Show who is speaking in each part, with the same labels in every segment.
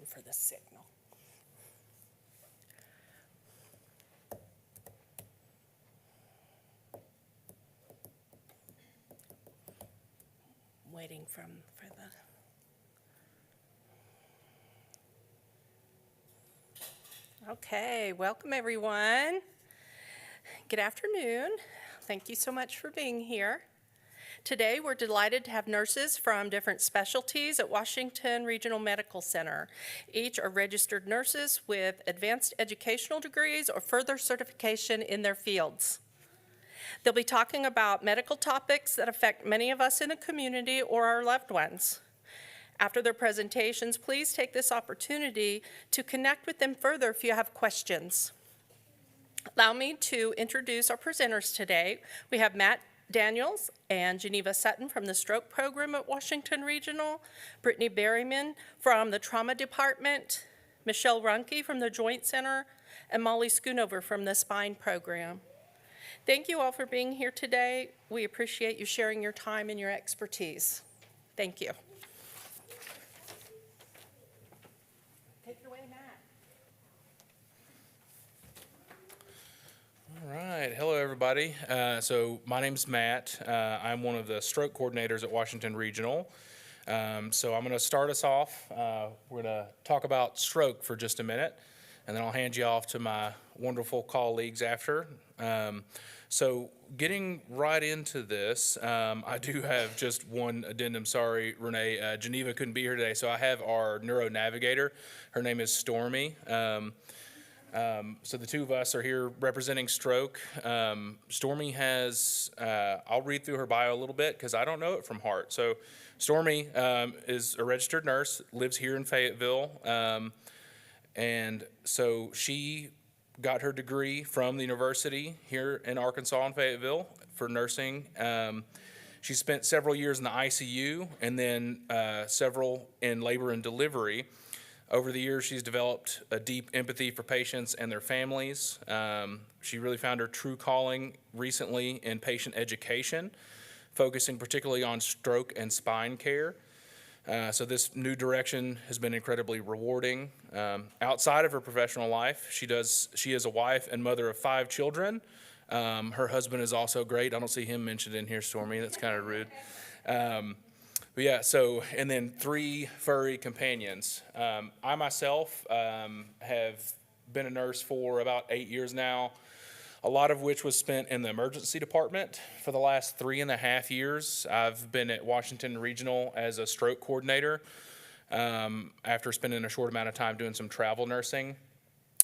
Speaker 1: for the signal. Waiting for the... Okay, welcome everyone. Good afternoon. Thank you so much for being here. Today, we're delighted to have nurses from different specialties at Washington Regional Medical Center. Each are registered nurses with advanced educational degrees or further certification in their fields. They'll be talking about medical topics that affect many of us in the community or our loved ones. After their presentations, please take this opportunity to connect with them further if you have questions. Allow me to introduce our presenters today. We have Matt Daniels and Geneva Sutton from the Stroke Program at Washington Regional, Brittany Berryman from the Trauma Department, Michelle Runke from the Joint Center, and Molly Schoonover from the Spine Program. Thank you all for being here today. We appreciate you sharing your time and your expertise. Thank you. Take it away, Matt.
Speaker 2: All right. Hello, everybody. So my name's Matt. I'm one of the stroke coordinators at Washington Regional. So I'm going to start us off. We're going to talk about stroke for just a minute, and then I'll hand you off to my wonderful colleagues after. So getting right into this, I do have just one addendum. Sorry, Renee. Geneva couldn't be here today, so I have our neuro navigator. Her name is Stormy. So the two of us are here representing stroke. Stormy has, I'll read through her bio a little bit because I don't know it from heart. So Stormy is a registered nurse, lives here in Fayetteville. And so she got her degree from the university here in Arkansas in Fayetteville for nursing. She spent several years in the ICU and then several in labor and delivery. Over the years, she's developed a deep empathy for patients and their families. She really found her true calling recently in patient education, focusing particularly on stroke and spine care. So this new direction has been incredibly rewarding. Outside of her professional life, she is a wife and mother of 5 children. Her husband is also great. I don't see him mentioned in here, Stormy. That's kind of rude. But yeah, and then 3 furry companions. I myself have been a nurse for about 8 years now, a lot of which was spent in the emergency department. For the last 3.5 years, I've been at Washington Regional as a stroke coordinator after spending a short amount of time doing some travel nursing.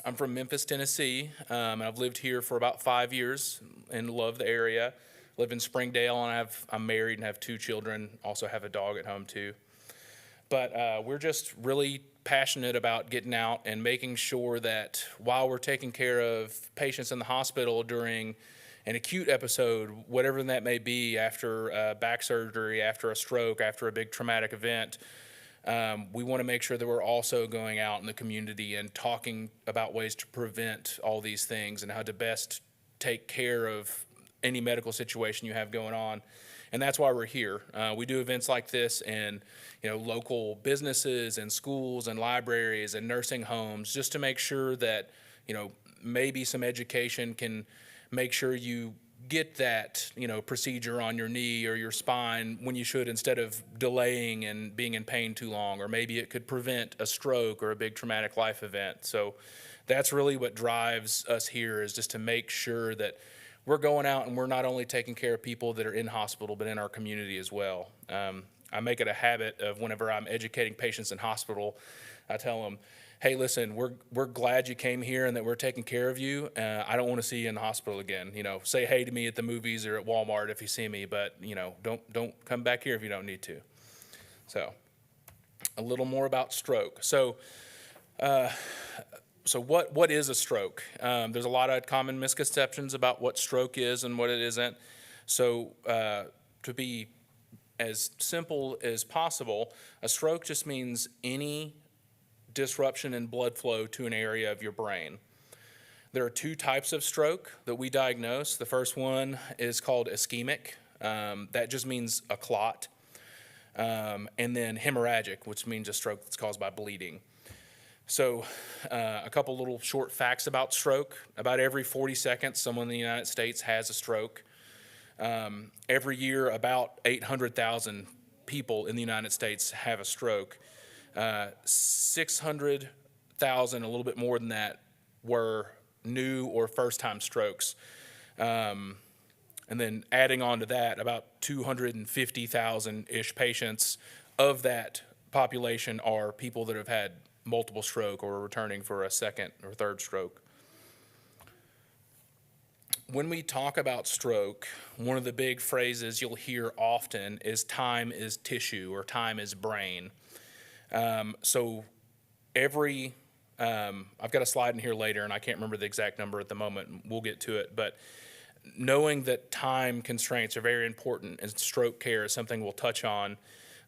Speaker 2: I'm from Memphis, Tennessee, and I've lived here for about 5 years and love the area. Live in Springdale, and I'm married and have 2 children, also have a dog at home too. But we're just really passionate about getting out and making sure that while we're taking care of patients in the hospital during an acute episode, whatever that may be, after back surgery, after a stroke, after a big traumatic event, we want to make sure that we're also going out in the community and talking about ways to prevent all these things and how to best take care of any medical situation you have going on. And that's why we're here. We do events like this in local businesses and schools and libraries and nursing homes, just to make sure that maybe some education can make sure you get that procedure on your knee or your spine when you should, instead of delaying and being in pain too long. Or maybe it could prevent a stroke or a big traumatic life event. So that's really what drives us here, is just to make sure that we're going out and we're not only taking care of people that are in hospital, but in our community as well. I make it a habit of, whenever I'm educating patients in hospital, I tell them, hey, listen, we're glad you came here and that we're taking care of you. I don't want to see you in the hospital again. Say hey to me at the movies or at Walmart if you see me, but don't come back here if you don't need to. So a little more about stroke. So what is a stroke? There's a lot of common misconceptions about what stroke is and what it isn't. So to be as simple as possible, a stroke just means any disruption in blood flow to an area of your brain. There are 2 types of stroke that we diagnose. The first one is called ischemic. That just means a clot. And then hemorrhagic, which means a stroke that's caused by bleeding. So a couple little short facts about stroke. About every 40 seconds, someone in the United States has a stroke. Every year, about 800,000 people in the United States have a stroke. 600,000, a little bit more than that, were new or first-time strokes. And then adding on to that, about 250,000-ish patients of that population are people that have had multiple stroke or are returning for a second or third stroke. When we talk about stroke, one of the big phrases you'll hear often is time is tissue or time is brain. So every, I've got a slide in here later and I can't remember the exact number at the moment, we'll get to it, but knowing that time constraints are very important in stroke care is something we'll touch on.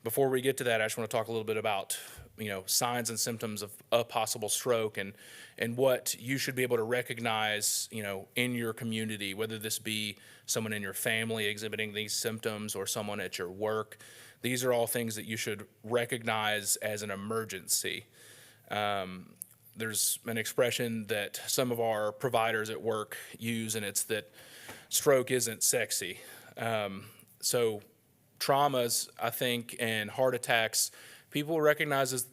Speaker 2: Before we get to that, I just want to talk a little bit about, signs and symptoms of a possible stroke and what you should be able to recognize, in your community, whether this be someone in your family exhibiting these symptoms or someone at your work. These are all things that you should recognize as an emergency. There's an expression that some of our providers at work use, and it's that stroke isn't sexy. So traumas, I think, and heart attacks, people recognize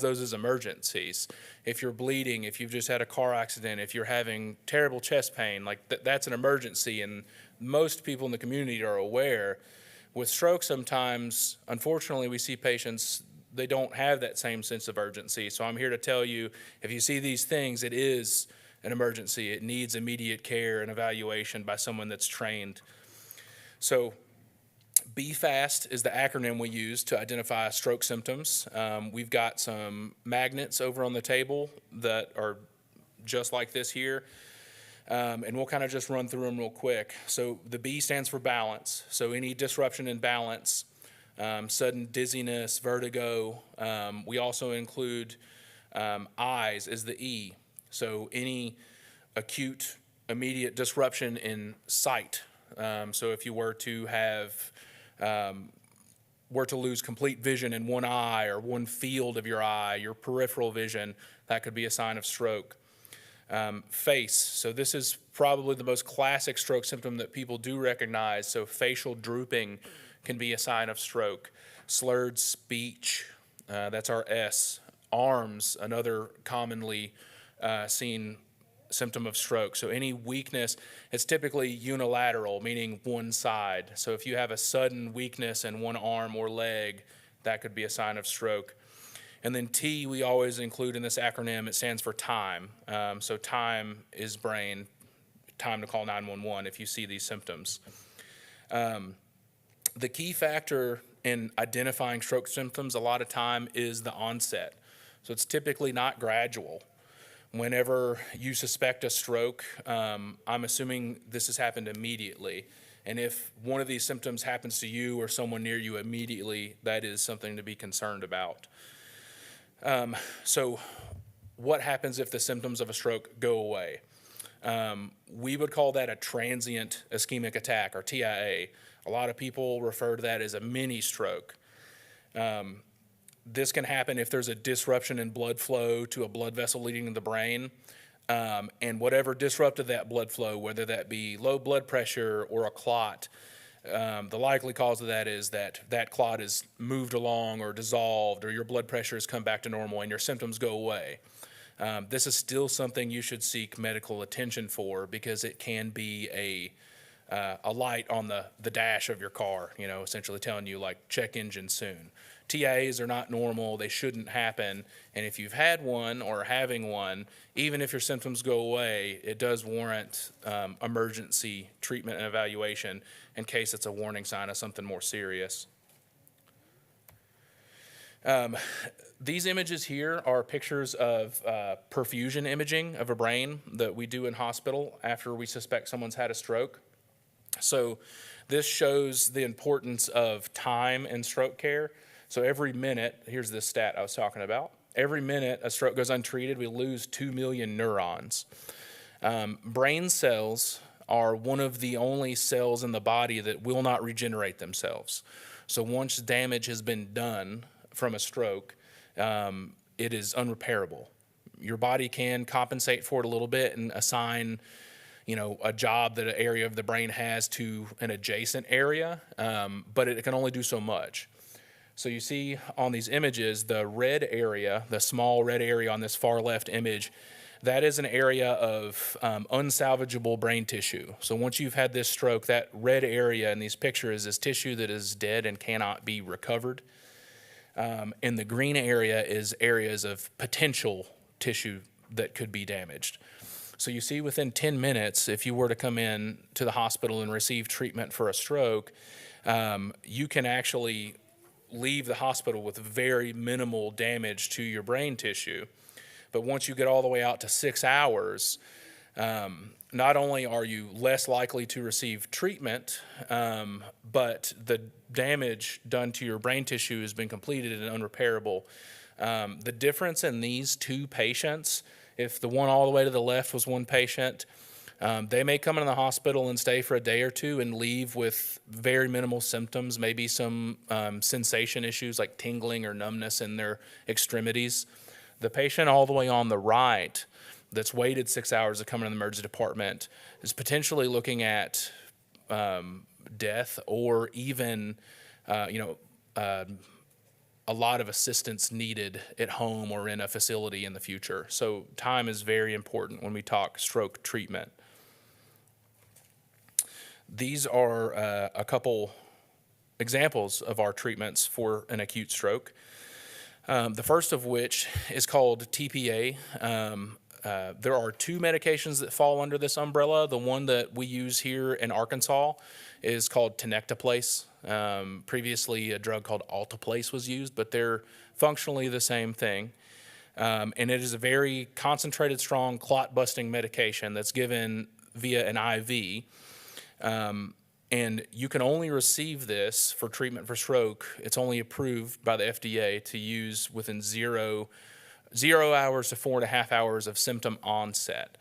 Speaker 2: those as emergencies. If you're bleeding, if you've just had a car accident, if you're having terrible chest pain, like that's an emergency, and most people in the community are aware. With stroke, sometimes, unfortunately, we see patients, they don't have that same sense of urgency. So I'm here to tell you, if you see these things, it is an emergency. It needs immediate care and evaluation by someone that's trained. So BFAST is the acronym we use to identify stroke symptoms. We've got some magnets over on the table that are just like this here. And we'll kind of just run through them real quick. So the B stands for balance. So any disruption in balance, sudden dizziness, vertigo. We also include eyes as the E. So any acute, immediate disruption in sight. So if you were to lose complete vision in one eye or one field of your eye, your peripheral vision, that could be a sign of stroke. Face. So this is probably the most classic stroke symptom that people do recognize. So facial drooping can be a sign of stroke. Slurred speech, that's our S. Arms, another commonly seen symptom of stroke. So any weakness, it's typically unilateral, meaning one side. So if you have a sudden weakness in one arm or leg, that could be a sign of stroke. And then T, we always include in this acronym, it stands for time. So time is brain, time to call 911 if you see these symptoms. The key factor in identifying stroke symptoms a lot of time is the onset. So it's typically not gradual. Whenever you suspect a stroke, I'm assuming this has happened immediately. And if one of these symptoms happens to you or someone near you immediately, that is something to be concerned about. So what happens if the symptoms of a stroke go away? We would call that a transient ischemic attack, or TIA. A lot of people refer to that as a mini stroke. This can happen if there's a disruption in blood flow to a blood vessel leading to the brain. And whatever disrupted that blood flow, whether that be low blood pressure or a clot, the likely cause of that is that clot is moved along or dissolved, or your blood pressure has come back to normal and your symptoms go away. This is still something you should seek medical attention for, because it can be a light on the dash of your car, essentially telling you, like, check engine soon. TIAs are not normal. They shouldn't happen. And if you've had one or are having one, even if your symptoms go away, it does warrant emergency treatment and evaluation in case it's a warning sign of something more serious. These images here are pictures of perfusion imaging of a brain that we do in hospital after we suspect someone's had a stroke. So this shows the importance of time in stroke care. So every minute, here's this stat I was talking about, every minute a stroke goes untreated, we lose 2 million neurons. Brain cells are one of the only cells in the body that will not regenerate themselves. So once damage has been done from a stroke, it is unrepairable. Your body can compensate for it a little bit and assign, a job that an area of the brain has to an adjacent area, but it can only do so much. So you see on these images, the red area, the small red area on this far left image, that is an area of unsalvageable brain tissue. So once you've had this stroke, that red area in these pictures is tissue that is dead and cannot be recovered. And the green area is areas of potential tissue that could be damaged. So you see within 10 minutes, if you were to come in to the hospital and receive treatment for a stroke, you can actually leave the hospital with very minimal damage to your brain tissue. But once you get all the way out to 6 hours, not only are you less likely to receive treatment, but the damage done to your brain tissue has been completed and unrepairable. The difference in these two patients, if the one all the way to the left was one patient, they may come into the hospital and stay for a day or two and leave with very minimal symptoms, maybe some sensation issues like tingling or numbness in their extremities. The patient all the way on the right that's waited 6 hours to come into the emergency department is potentially looking at death or even, a lot of assistance needed at home or in a facility in the future. So time is very important when we talk stroke treatment. These are a couple examples of our treatments for an acute stroke. The first of which is called TPA. There are two medications that fall under this umbrella. The one that we use here in Arkansas is called tenecteplase. Previously, a drug called alteplase was used, but they're functionally the same thing. And it is a very concentrated, strong clot-busting medication that's given via an IV. And you can only receive this for treatment for stroke. It's only approved by the FDA to use within 0 hours to 4.5 hours of symptom onset.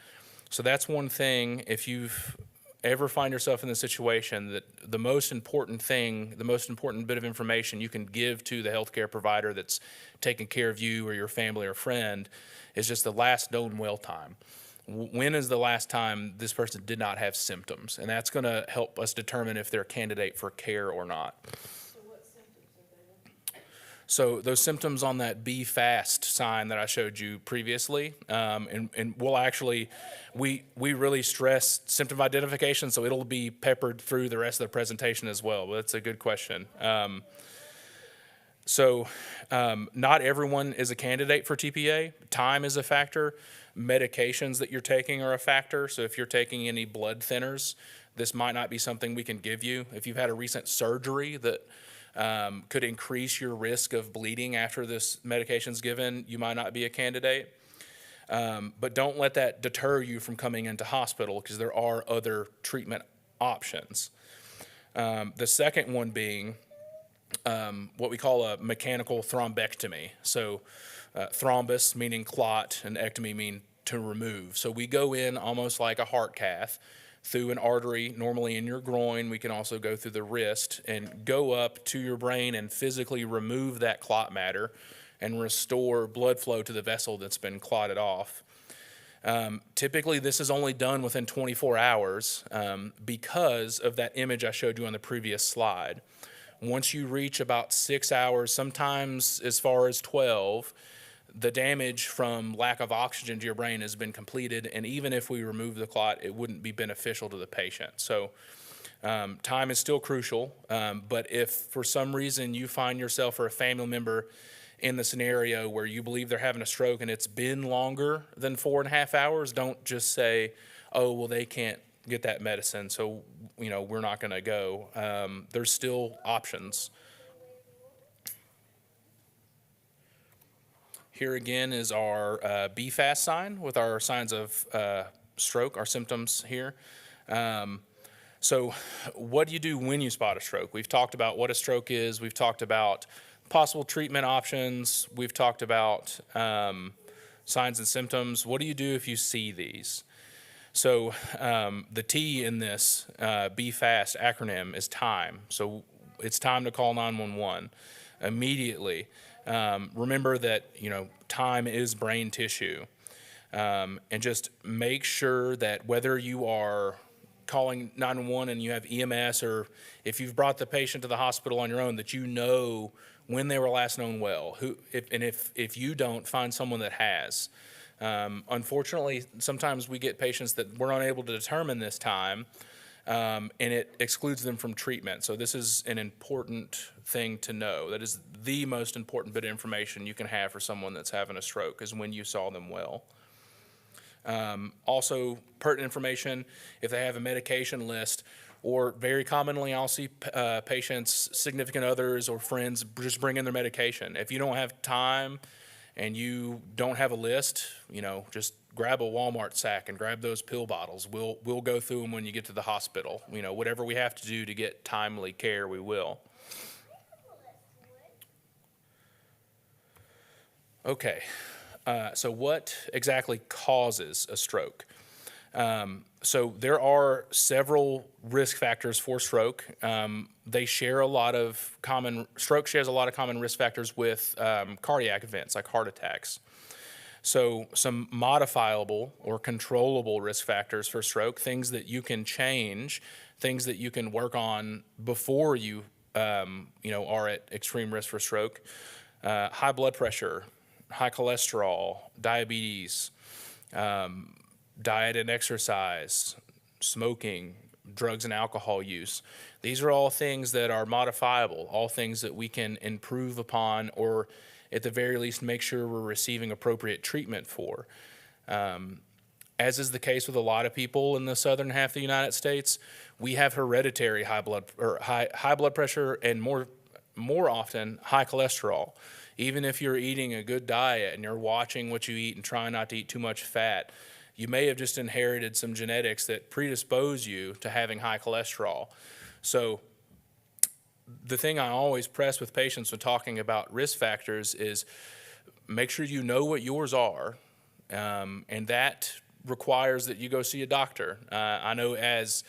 Speaker 2: So that's one thing. If you've ever find yourself in the situation, that the most important bit of information you can give to the healthcare provider that's taking care of you or your family or friend is just the last known well time. When is the last time this person did not have symptoms? And that's going to help us determine if they're a candidate for care or not.
Speaker 3: So what symptoms are they?
Speaker 2: So those symptoms on that Be Fast sign that I showed you previously, and we'll actually, we really stress symptom identification, so it'll be peppered through the rest of the presentation as well. But that's a good question. Not everyone is a candidate for TPA. Time is a factor. Medications that you're taking are a factor. So if you're taking any blood thinners, this might not be something we can give you. If you've had a recent surgery that could increase your risk of bleeding after this medication's given, you might not be a candidate. But don't let that deter you from coming into hospital, because there are other treatment options. The second one being what we call a mechanical thrombectomy. So thrombus meaning clot and ectomy mean to remove. So we go in almost like a heart cath through an artery, normally in your groin. We can also go through the wrist and go up to your brain and physically remove that clot matter and restore blood flow to the vessel that's been clotted off. Typically, this is only done within 24 hours because of that image I showed you on the previous slide. Once you reach about 6 hours, sometimes as far as 12, the damage from lack of oxygen to your brain has been completed, and even if we remove the clot, it wouldn't be beneficial to the patient. So time is still crucial, but if for some reason you find yourself or a family member in the scenario where you believe they're having a stroke and it's been longer than 4.5 hours, don't just say, oh, well, they can't get that medicine, so we're not going to go. There's still options. Here again is our Be Fast sign with our signs of stroke, our symptoms here. So what do you do when you spot a stroke? We've talked about what a stroke is. We've talked about possible treatment options. We've talked about signs and symptoms. What do you do if you see these? So the T in this Be Fast acronym is time. So it's time to call 911. immediately. Remember that, time is brain tissue. And just make sure that whether you are calling 911 and you have EMS, or if you've brought the patient to the hospital on your own, that you know when they were last known well. If you don't, find someone that has. Unfortunately, sometimes we get patients that we're unable to determine this time, and it excludes them from treatment. So this is an important thing to know. That is the most important bit of information you can have for someone that's having a stroke, is when you saw them well. Also, pertinent information, if they have a medication list, or very commonly I'll see patients, significant others, or friends just bring in their medication. If you don't have time and you don't have a list, just grab a Walmart sack and grab those pill bottles. We'll go through them when you get to the hospital. Whatever we have to do to get timely care, we will. Okay. So what exactly causes a stroke? So there are several risk factors for stroke. Stroke shares a lot of common risk factors with cardiac events like heart attacks. So some modifiable or controllable risk factors for stroke, things that you can change, things that you can work on before you are at extreme risk for stroke. High blood pressure, high cholesterol, diabetes, diet and exercise, smoking, drugs and alcohol use. These are all things that are modifiable, all things that we can improve upon, or at the very least make sure we're receiving appropriate treatment for. As is the case with a lot of people in the southern half of the United States, we have hereditary high blood pressure, and more often high cholesterol. Even if you're eating a good diet and you're watching what you eat and trying not to eat too much fat, you may have just inherited some genetics that predispose you to having high cholesterol. So the thing I always press with patients when talking about risk factors is make sure you know what yours are, and that requires that you go see a doctor. I know as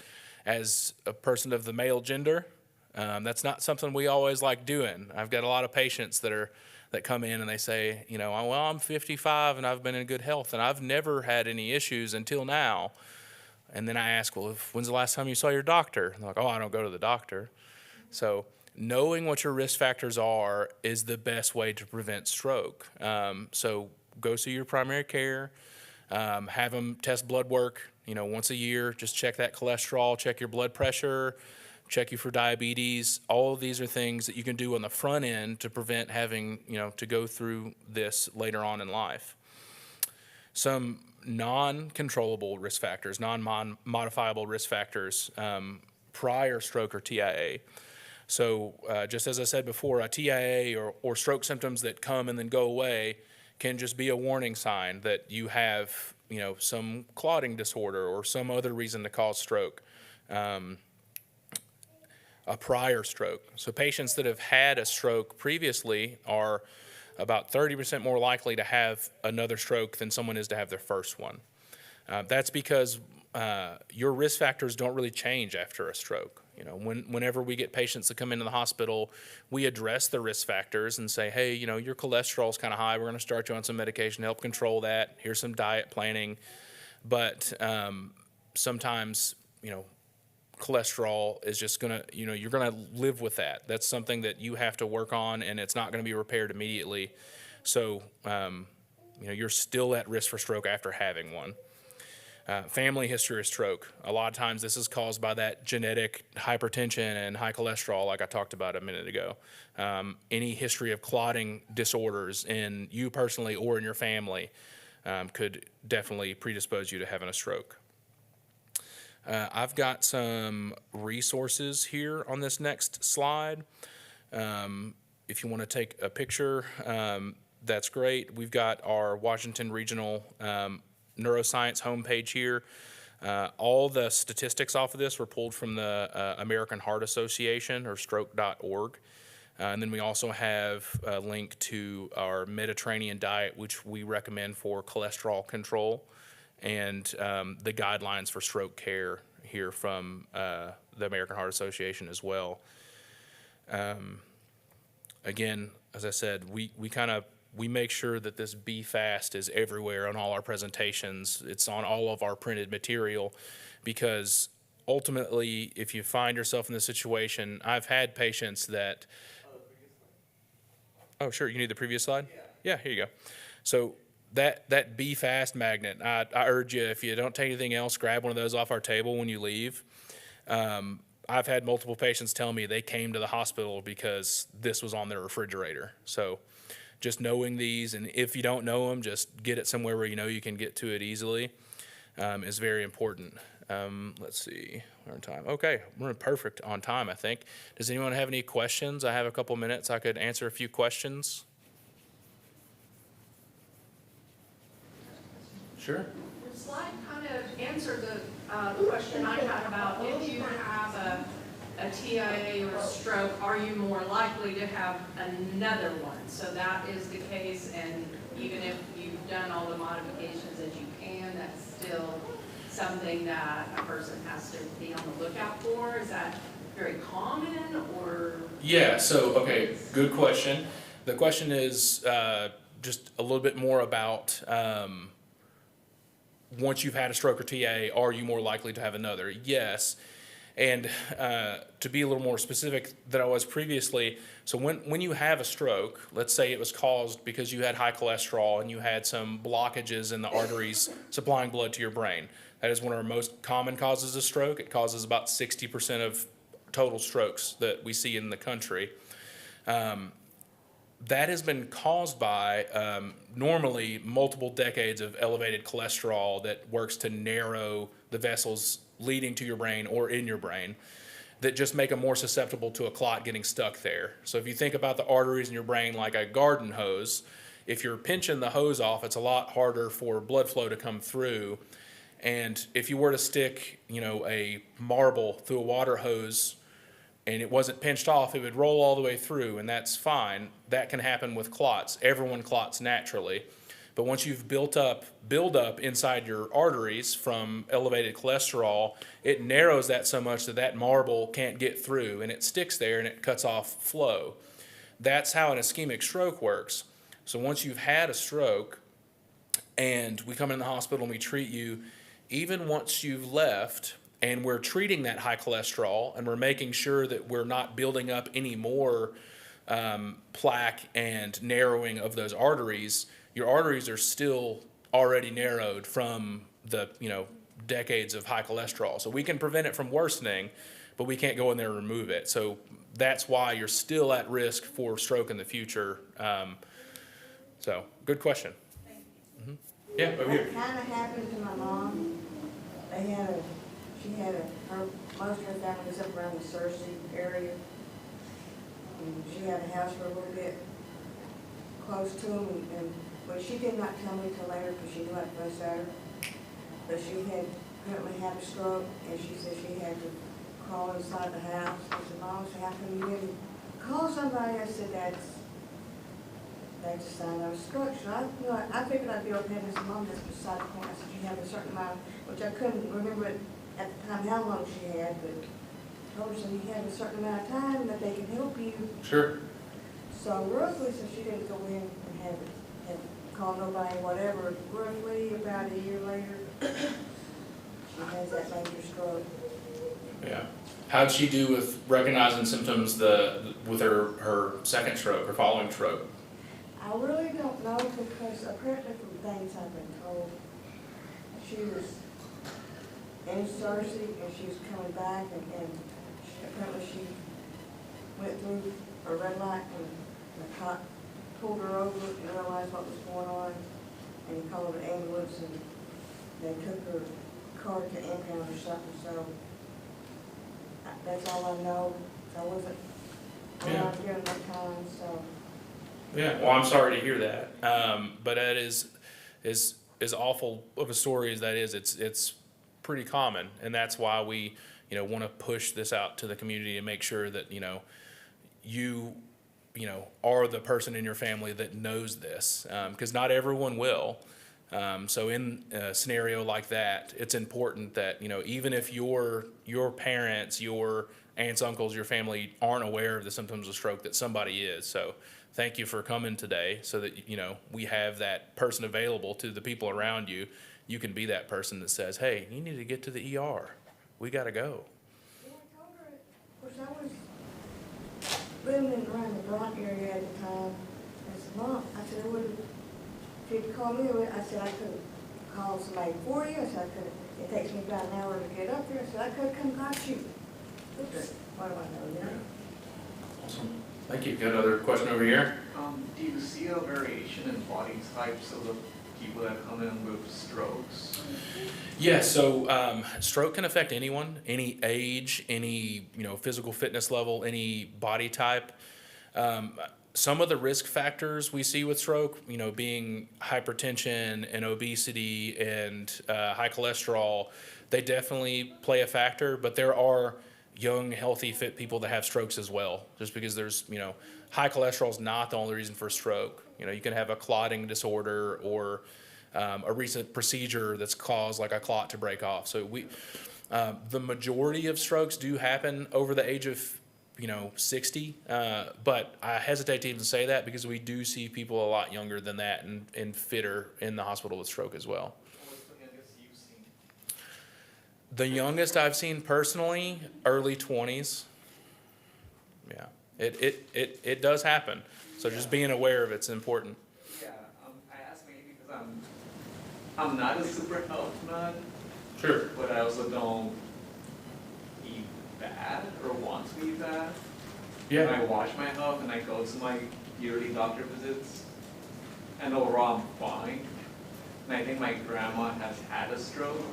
Speaker 2: a person of the male gender, that's not something we always like doing. I've got a lot of patients that come in and they say, well, I'm 55 and I've been in good health and I've never had any issues until now. And then I ask, well, when's the last time you saw your doctor? And they're like, oh, I don't go to the doctor. So knowing what your risk factors are is the best way to prevent stroke. So go see your primary care, have them test blood work, once a year. Just check that cholesterol, check your blood pressure, check you for diabetes. All of these are things that you can do on the front end to prevent having, to go through this later on in life. Some non-controllable risk factors, non-modifiable risk factors, prior stroke or TIA. So just as I said before, a TIA or stroke symptoms that come and then go away can just be a warning sign that you have, some clotting disorder or some other reason to cause stroke. A prior stroke. So patients that have had a stroke previously are about 30% more likely to have another stroke than someone is to have their first one. That's because your risk factors don't really change after a stroke. Whenever we get patients that come into the hospital, we address the risk factors and say, hey, your cholesterol is kind of high. We're going to start you on some medication to help control that. Here's some diet planning. But sometimes, cholesterol is just going to, you're going to live with that. That's something that you have to work on, and it's not going to be repaired immediately. So, you're still at risk for stroke after having one. Family history of stroke. A lot of times this is caused by that genetic hypertension and high cholesterol, like I talked about a minute ago. Any history of clotting disorders in you personally or in your family could definitely predispose you to having a stroke. I've got some resources here on this next slide. If you want to take a picture, that's great. We've got our Washington Regional Neuroscience homepage here. All the statistics off of this were pulled from the American Heart Association, or stroke.org. And then we also have a link to our Mediterranean diet, which we recommend for cholesterol control, and the guidelines for stroke care here from the American Heart Association as well. again, as I said, we make sure that this Be Fast is everywhere on all our presentations. It's on all of our printed material, because ultimately, if you find yourself in this situation, I've had patients that. Oh, sure. You need the previous slide? Yeah, here you go. So that Be Fast magnet, I urge you, if you don't take anything else, grab one of those off our table when you leave. I've had multiple patients tell me they came to the hospital because this was on their refrigerator. So just knowing these, and if you don't know them, just get it somewhere where you know you can get to it easily, is very important. Let's see, we're on time. Okay, we're perfect on time, I think. Does anyone have any questions? I have a couple minutes. I could answer a few questions. Sure.
Speaker 4: The slide kind of answered the question I had about if you have a TIA or a stroke, are you more likely to have another one? So that is the case, and even if you've done all the modifications as you can, that's still something that a person has to be on the lookout for? Is that very common, or?
Speaker 2: Yeah, so, okay, good question. The question is just a little bit more about once you've had a stroke or TA, are you more likely to have another? Yes. And to be a little more specific than I was previously, so when you have a stroke, let's say it was caused because you had high cholesterol and you had some blockages in the arteries supplying blood to your brain. That is one of our most common causes of stroke. It causes about 60% of total strokes that we see in the country. That has been caused by normally multiple decades of elevated cholesterol that works to narrow the vessels leading to your brain or in your brain, that just make them more susceptible to a clot getting stuck there. So if you think about the arteries in your brain like a garden hose, if you're pinching the hose off, it's a lot harder for blood flow to come through. And if you were to stick, a marble through a water hose and it wasn't pinched off, it would roll all the way through, and that's fine. That can happen with clots. Everyone clots naturally. But once you've build up inside your arteries from elevated cholesterol, it narrows that so much that that marble can't get through, and it sticks there and it cuts off flow. That's how an ischemic stroke works. So once you've had a stroke and we come in the hospital and we treat you, even once you've left and we're treating that high cholesterol and we're making sure that we're not building up any more plaque and narrowing of those arteries, your arteries are still already narrowed from the decades of high cholesterol. So we can prevent it from worsening, but we can't go in there and remove it. So that's why you're still at risk for stroke in the future. So good question. Mm-hmm. Yeah, over here.
Speaker 5: It kind of happened to my mom. Most of her family was up around the Searcy area. And she had a house for a little bit close to them, but she did not tell me till later because she knew I'd fuss at her. But she had apparently had a stroke, and she said she had to crawl inside the house. I said, Mom, how come you didn't call somebody? I said, that's a sign of a stroke. So I figured I'd be okay. And I said, Mom, that's beside the point. I said, you have a certain amount, which I couldn't remember at the time how long she had, but I told her, so you have a certain amount of time that they can help you.
Speaker 2: Sure.
Speaker 5: So Rosalie said she didn't go in and have call nobody, whatever. Roughly about a year later, she has that major stroke.
Speaker 2: Yeah. How'd she do with recognizing symptoms with her second stroke or following stroke?
Speaker 5: I really don't know, because apparently from things I've been told, she was in Searcy and she was coming back, and apparently she went through a red light and the cop pulled her over and realized what was going on and called an ambulance, and they took her car to impound or something. So that's all I know. I wasn't around here at that time, so.
Speaker 2: Yeah, well, I'm sorry to hear that. But that is as awful of a story as that is. It's pretty common, and that's why we want to push this out to the community and make sure that you are the person in your family that knows this, because not everyone will. So in a scenario like that, it's important that even if your parents, your aunts, uncles, your family aren't aware of the symptoms of stroke, that somebody is. So thank you for coming today so that, we have that person available to the people around you. You can be that person that says, hey, you need to get to the ER. We got to go.
Speaker 5: Yeah, I told her, of course, I was living around the Bronx area at the time. I said, Mom, I said, I wouldn't, if you'd call me, I said, I couldn't call somebody for you. I said, I couldn't, it takes me about an hour to get up there. I said, I could come got you. Oops, what do I know, you know?
Speaker 2: Awesome. Thank you. Got another question over here?
Speaker 3: Do you see a variation in body types of the people that come in with strokes?
Speaker 2: Yeah, so stroke can affect anyone, any age, any physical fitness level, any body type. Some of the risk factors we see with stroke, being hypertension and obesity and high cholesterol, they definitely play a factor. But there are young, healthy, fit people that have strokes as well. Just because there's, high cholesterol is not the only reason for stroke. You can have a clotting disorder or a recent procedure that's caused like a clot to break off. So the majority of strokes do happen over the age of 60, but I hesitate to even say that because we do see people a lot younger than that and fitter in the hospital with stroke as well.
Speaker 3: What's the youngest you've seen?
Speaker 2: The youngest I've seen personally, early 20s. Yeah, it does happen. So just being aware of it's important.
Speaker 3: Yeah, I asked maybe because I'm not a super health nut,
Speaker 2: Sure.
Speaker 3: but I also don't eat bad or want to eat bad. And I watch my health and I go to my yearly doctor visits, and overall I'm fine. And I think my grandma has had a stroke,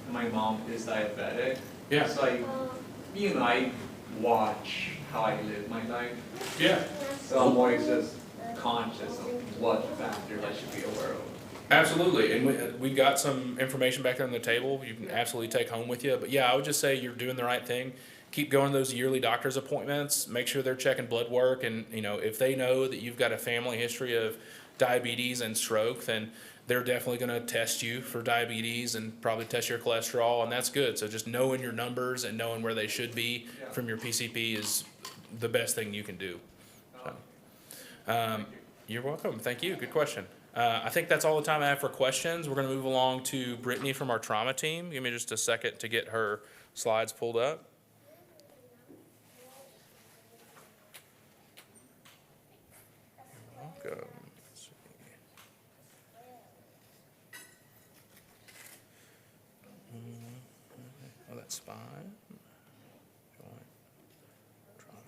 Speaker 3: and my mom is diabetic.
Speaker 2: Yeah.
Speaker 3: So I watch how I live my life.
Speaker 2: Yeah.
Speaker 3: So I'm always just conscious of what factors I should be aware of.
Speaker 2: Absolutely, and we got some information back there on the table you can absolutely take home with you. But yeah, I would just say you're doing the right thing. Keep going to those yearly doctor's appointments. Make sure they're checking blood work, and if they know that you've got a family history of diabetes and stroke, then they're definitely going to test you for diabetes and probably test your cholesterol, and that's good. So just knowing your numbers and knowing where they should be from your PCP is the best thing you can do. So, you're welcome. Thank you. Good question. I think that's all the time I have for questions. We're going to move along to Brittany from our trauma team. Give me just a second to get her slides pulled up. You're welcome. Let's see. Oh, that's fine. Joint trauma.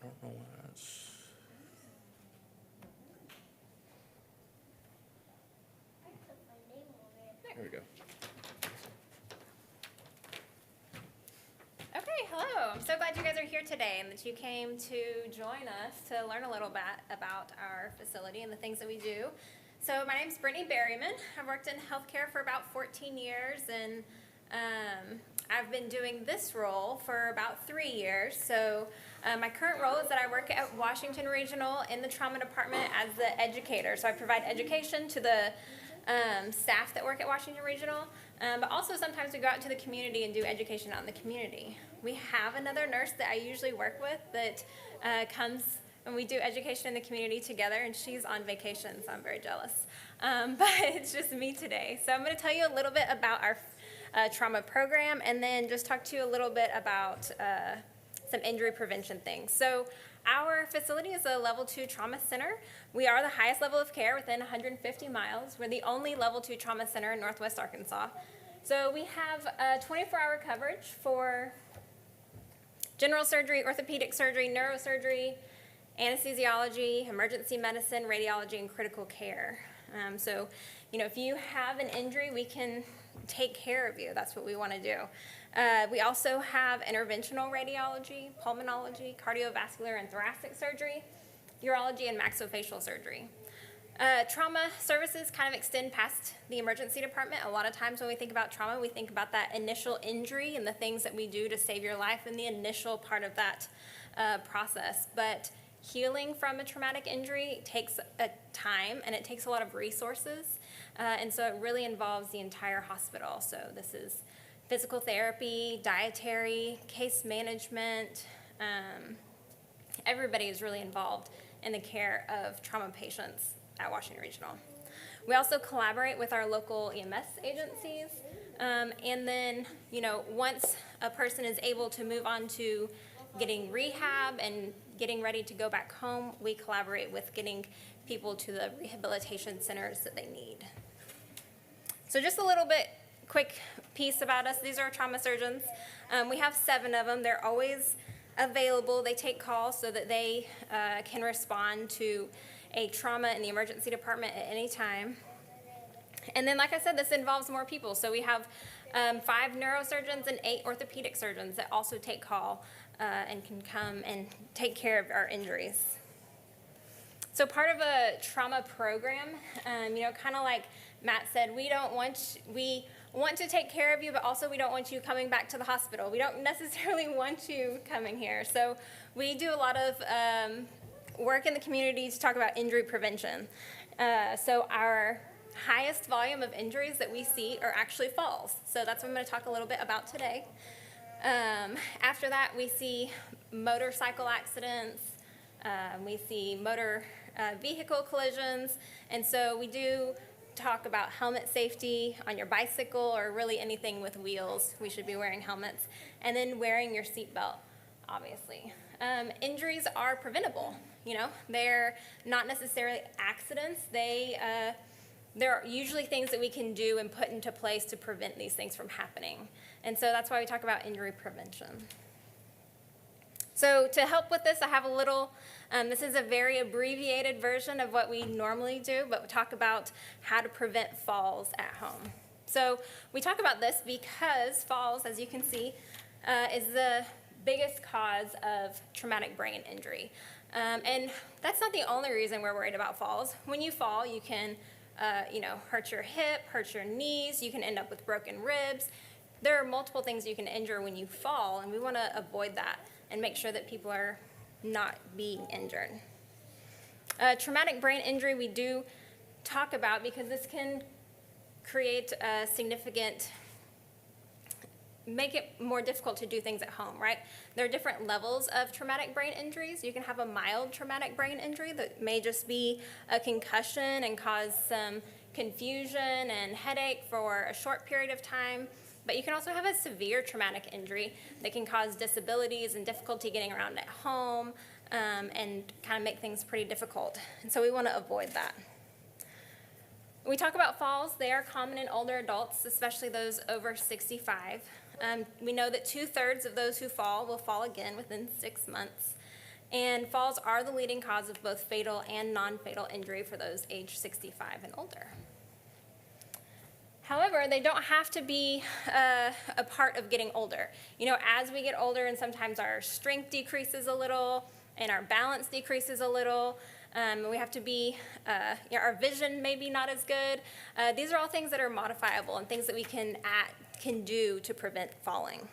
Speaker 2: I don't know why that's. There we go.
Speaker 6: Okay, hello. I'm so glad you guys are here today and that you came to join us to learn a little bit about our facility and the things that we do. So my name's Brittany Berryman. I've worked in healthcare for about 14 years, and I've been doing this role for about 3 years. So my current role is that I work at Washington Regional in the trauma department as the educator. So I provide education to the staff that work at Washington Regional, but also sometimes we go out to the community and do education out in the community. We have another nurse that I usually work with that comes and we do education in the community together, and she's on vacation, so I'm very jealous. But it's just me today. So I'm going to tell you a little bit about our trauma program, and then just talk to you a little bit about some injury prevention things. So our facility is a level 2 trauma center. We are the highest level of care within 150 miles. We're the only level 2 trauma center in Northwest Arkansas. So we have 24-hour coverage for general surgery, orthopedic surgery, neurosurgery, anesthesiology, emergency medicine, radiology, and critical care. So, if you have an injury, we can take care of you. That's what we want to do. We also have interventional radiology, pulmonology, cardiovascular and thoracic surgery, urology, and maxillofacial surgery. Trauma services kind of extend past the emergency department. A lot of times when we think about trauma, we think about that initial injury and the things that we do to save your life in the initial part of that process. But healing from a traumatic injury takes a time, and it takes a lot of resources. And so it really involves the entire hospital. So this is physical therapy, dietary, case management. Everybody is really involved in the care of trauma patients at Washington Regional. We also collaborate with our local EMS agencies. And then, once a person is able to move on to getting rehab and getting ready to go back home, we collaborate with getting people to the rehabilitation centers that they need. So just a little bit quick piece about us. These are trauma surgeons. We have 7 of them. They're always available. They take calls so that they can respond to a trauma in the emergency department at any time. And then, like I said, this involves more people. So we have 5 neurosurgeons and 8 orthopedic surgeons that also take call and can come and take care of our injuries. So part of a trauma program, kind of like Matt said, we want to take care of you, but also we don't want you coming back to the hospital. We don't necessarily want you coming here. So we do a lot of work in the community to talk about injury prevention. So our highest volume of injuries that we see are actually falls. So that's what I'm going to talk a little bit about today. After that, we see motorcycle accidents. We see motor vehicle collisions. And so we do talk about helmet safety on your bicycle or really anything with wheels. We should be wearing helmets. And then wearing your seatbelt, obviously. Injuries are preventable. They're not necessarily accidents. There are usually things that we can do and put into place to prevent these things from happening. And so that's why we talk about injury prevention. So to help with this, I have a little, this is a very abbreviated version of what we normally do, but we talk about how to prevent falls at home. So we talk about this because falls, as you can see, is the biggest cause of traumatic brain injury. And that's not the only reason we're worried about falls. When you fall, you can hurt your hip, hurt your knees, you can end up with broken ribs. There are multiple things you can injure when you fall, and we want to avoid that and make sure that people are not being injured. Traumatic brain injury we do talk about because this can create a significant, make it more difficult to do things at home, right? There are different levels of traumatic brain injuries. You can have a mild traumatic brain injury that may just be a concussion and cause some confusion and headache for a short period of time. But you can also have a severe traumatic injury that can cause disabilities and difficulty getting around at home and kind of make things pretty difficult. And so we want to avoid that. When we talk about falls, they are common in older adults, especially those over 65. We know that 2/3 of those who fall will fall again within 6 months. And falls are the leading cause of both fatal and non-fatal injury for those age 65 and older. However, they don't have to be a part of getting older. As we get older and sometimes our strength decreases a little and our balance decreases a little, we have to be, our vision may be not as good. These are all things that are modifiable and things that we can do to prevent falling.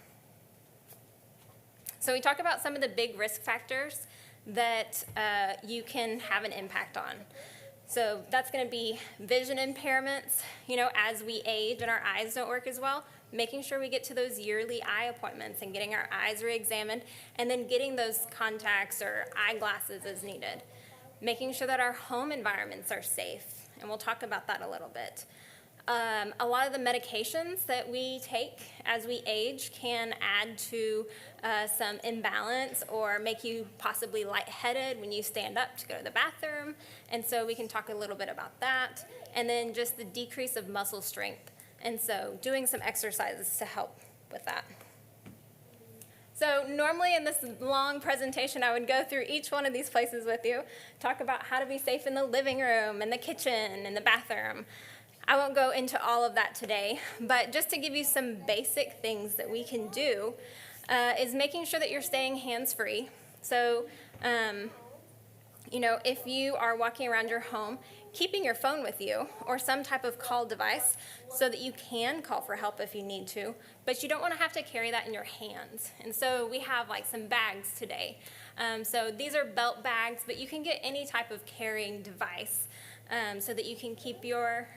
Speaker 6: So we talk about some of the big risk factors that you can have an impact on. So that's going to be vision impairments, as we age and our eyes don't work as well, making sure we get to those yearly eye appointments and getting our eyes re-examined, and then getting those contacts or eyeglasses as needed. Making sure that our home environments are safe, and we'll talk about that a little bit. A lot of the medications that we take as we age can add to some imbalance or make you possibly lightheaded when you stand up to go to the bathroom. And so we can talk a little bit about that. And then just the decrease of muscle strength. And so doing some exercises to help with that. So normally in this long presentation, I would go through each one of these places with you, talk about how to be safe in the living room, and the kitchen, and the bathroom. I won't go into all of that today, but just to give you some basic things that we can do is making sure that you're staying hands-free. So, if you are walking around your home, keeping your phone with you or some type of call device so that you can call for help if you need to, but you don't want to have to carry that in your hands. And so we have some bags today. So these are belt bags, but you can get any type of carrying device so that you can keep your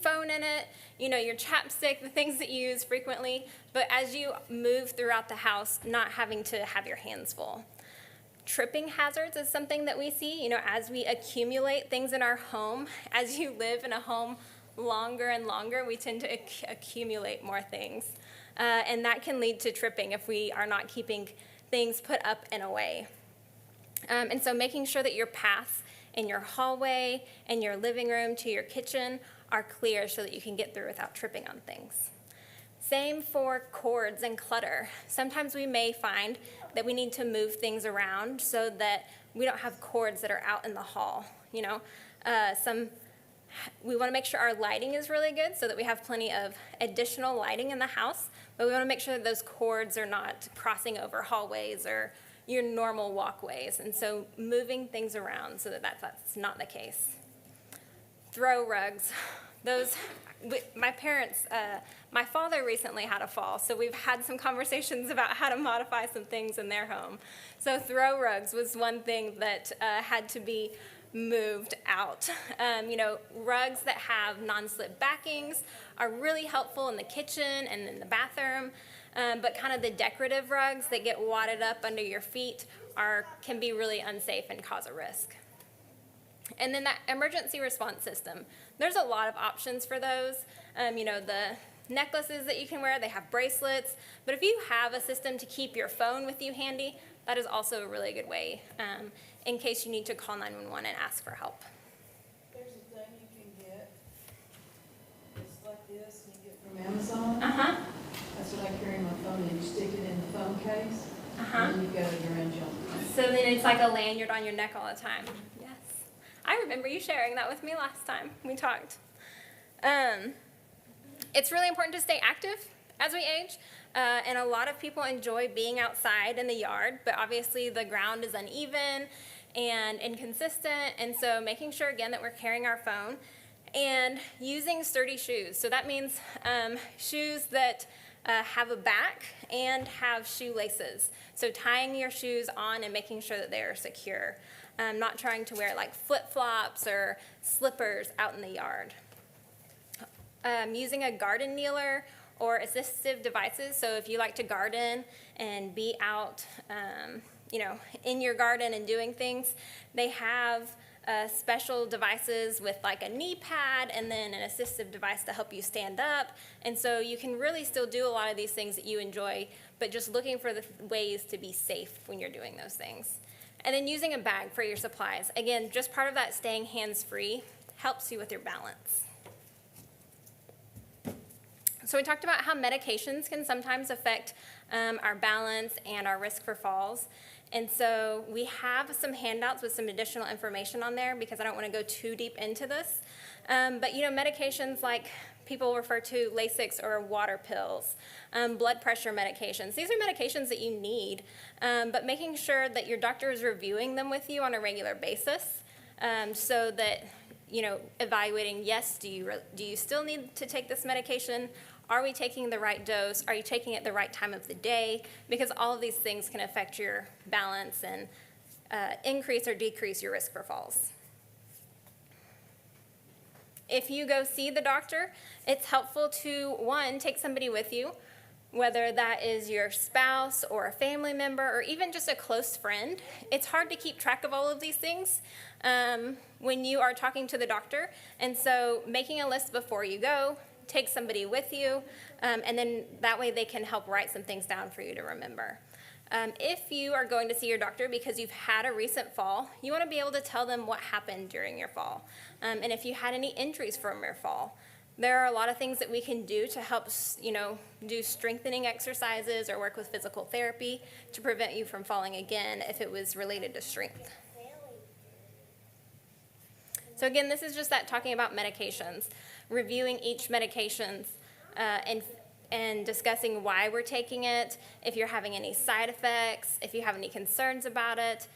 Speaker 6: phone in it, you know, your chapstick, the things that you use frequently, but as you move throughout the house, not having to have your hands full. Tripping hazards is something that we see, you know, as we accumulate things in our home. As you live in a home longer and longer, we tend to accumulate more things. And that can lead to tripping if we are not keeping things put up and away. And so making sure that your paths in your hallway and your living room to your kitchen are clear so that you can get through without tripping on things. Same for cords and clutter. Sometimes we may find that we need to move things around so that we don't have cords that are out in the hall. You know, we want to make sure our lighting is really good so that we have plenty of additional lighting in the house, but we want to make sure that those cords are not crossing over hallways or your normal walkways, and so moving things around so that that's not the case. Throw rugs. My father recently had a fall, so we've had some conversations about how to modify some things in their home. So throw rugs was one thing that had to be moved out. You know, rugs that have non-slip backings are really helpful in the kitchen and in the bathroom, but kind of the decorative rugs that get wadded up under your feet can be really unsafe and cause a risk. And then that emergency response system. There's a lot of options for those. You know, the necklaces that you can wear, they have bracelets, but if you have a system to keep your phone with you handy, that is also a really good way in case you need to call 911 and ask for help.
Speaker 7: There's a thing you can get, it's like this, and you get from Amazon.
Speaker 6: Uh-huh.
Speaker 7: That's what I carry in my phone, and you stick it in the phone case,
Speaker 6: Uh-huh.
Speaker 7: and then you go around your.
Speaker 6: So then it's like a lanyard on your neck all the time. Yes. I remember you sharing that with me last time we talked. It's really important to stay active as we age. And a lot of people enjoy being outside in the yard, but obviously the ground is uneven and inconsistent. And so making sure, again, that we're carrying our phone and using sturdy shoes. So that means shoes that have a back and have shoelaces. So tying your shoes on and making sure that they are secure. Not trying to wear like flip-flops or slippers out in the yard. Using a garden kneeler or assistive devices. So if you like to garden and be out, you know, in your garden and doing things, they have special devices with like a knee pad and then an assistive device to help you stand up. And so you can really still do a lot of these things that you enjoy, but just looking for the ways to be safe when you're doing those things. And then using a bag for your supplies. Again, just part of that staying hands-free helps you with your balance. So we talked about how medications can sometimes affect our balance and our risk for falls. And so we have some handouts with some additional information on there because I don't want to go too deep into this. But, you know, medications like people refer to Lasix or water pills, blood pressure medications. These are medications that you need, but making sure that your doctor is reviewing them with you on a regular basis so that, you know, evaluating, yes, do you still need to take this medication? Are we taking the right dose? Are you taking it at the right time of the day? Because all of these things can affect your balance and increase or decrease your risk for falls. If you go see the doctor, it's helpful to, one, take somebody with you, whether that is your spouse or a family member or even just a close friend. It's hard to keep track of all of these things when you are talking to the doctor. And so making a list before you go, take somebody with you, and then that way they can help write some things down for you to remember. If you are going to see your doctor because you've had a recent fall, you want to be able to tell them what happened during your fall. And if you had any injuries from your fall. There are a lot of things that we can do to help, you know, do strengthening exercises or work with physical therapy to prevent you from falling again if it was related to strength. So again, this is just that talking about medications, reviewing each medications and discussing why we're taking it, if you're having any side effects, if you have any concerns about it.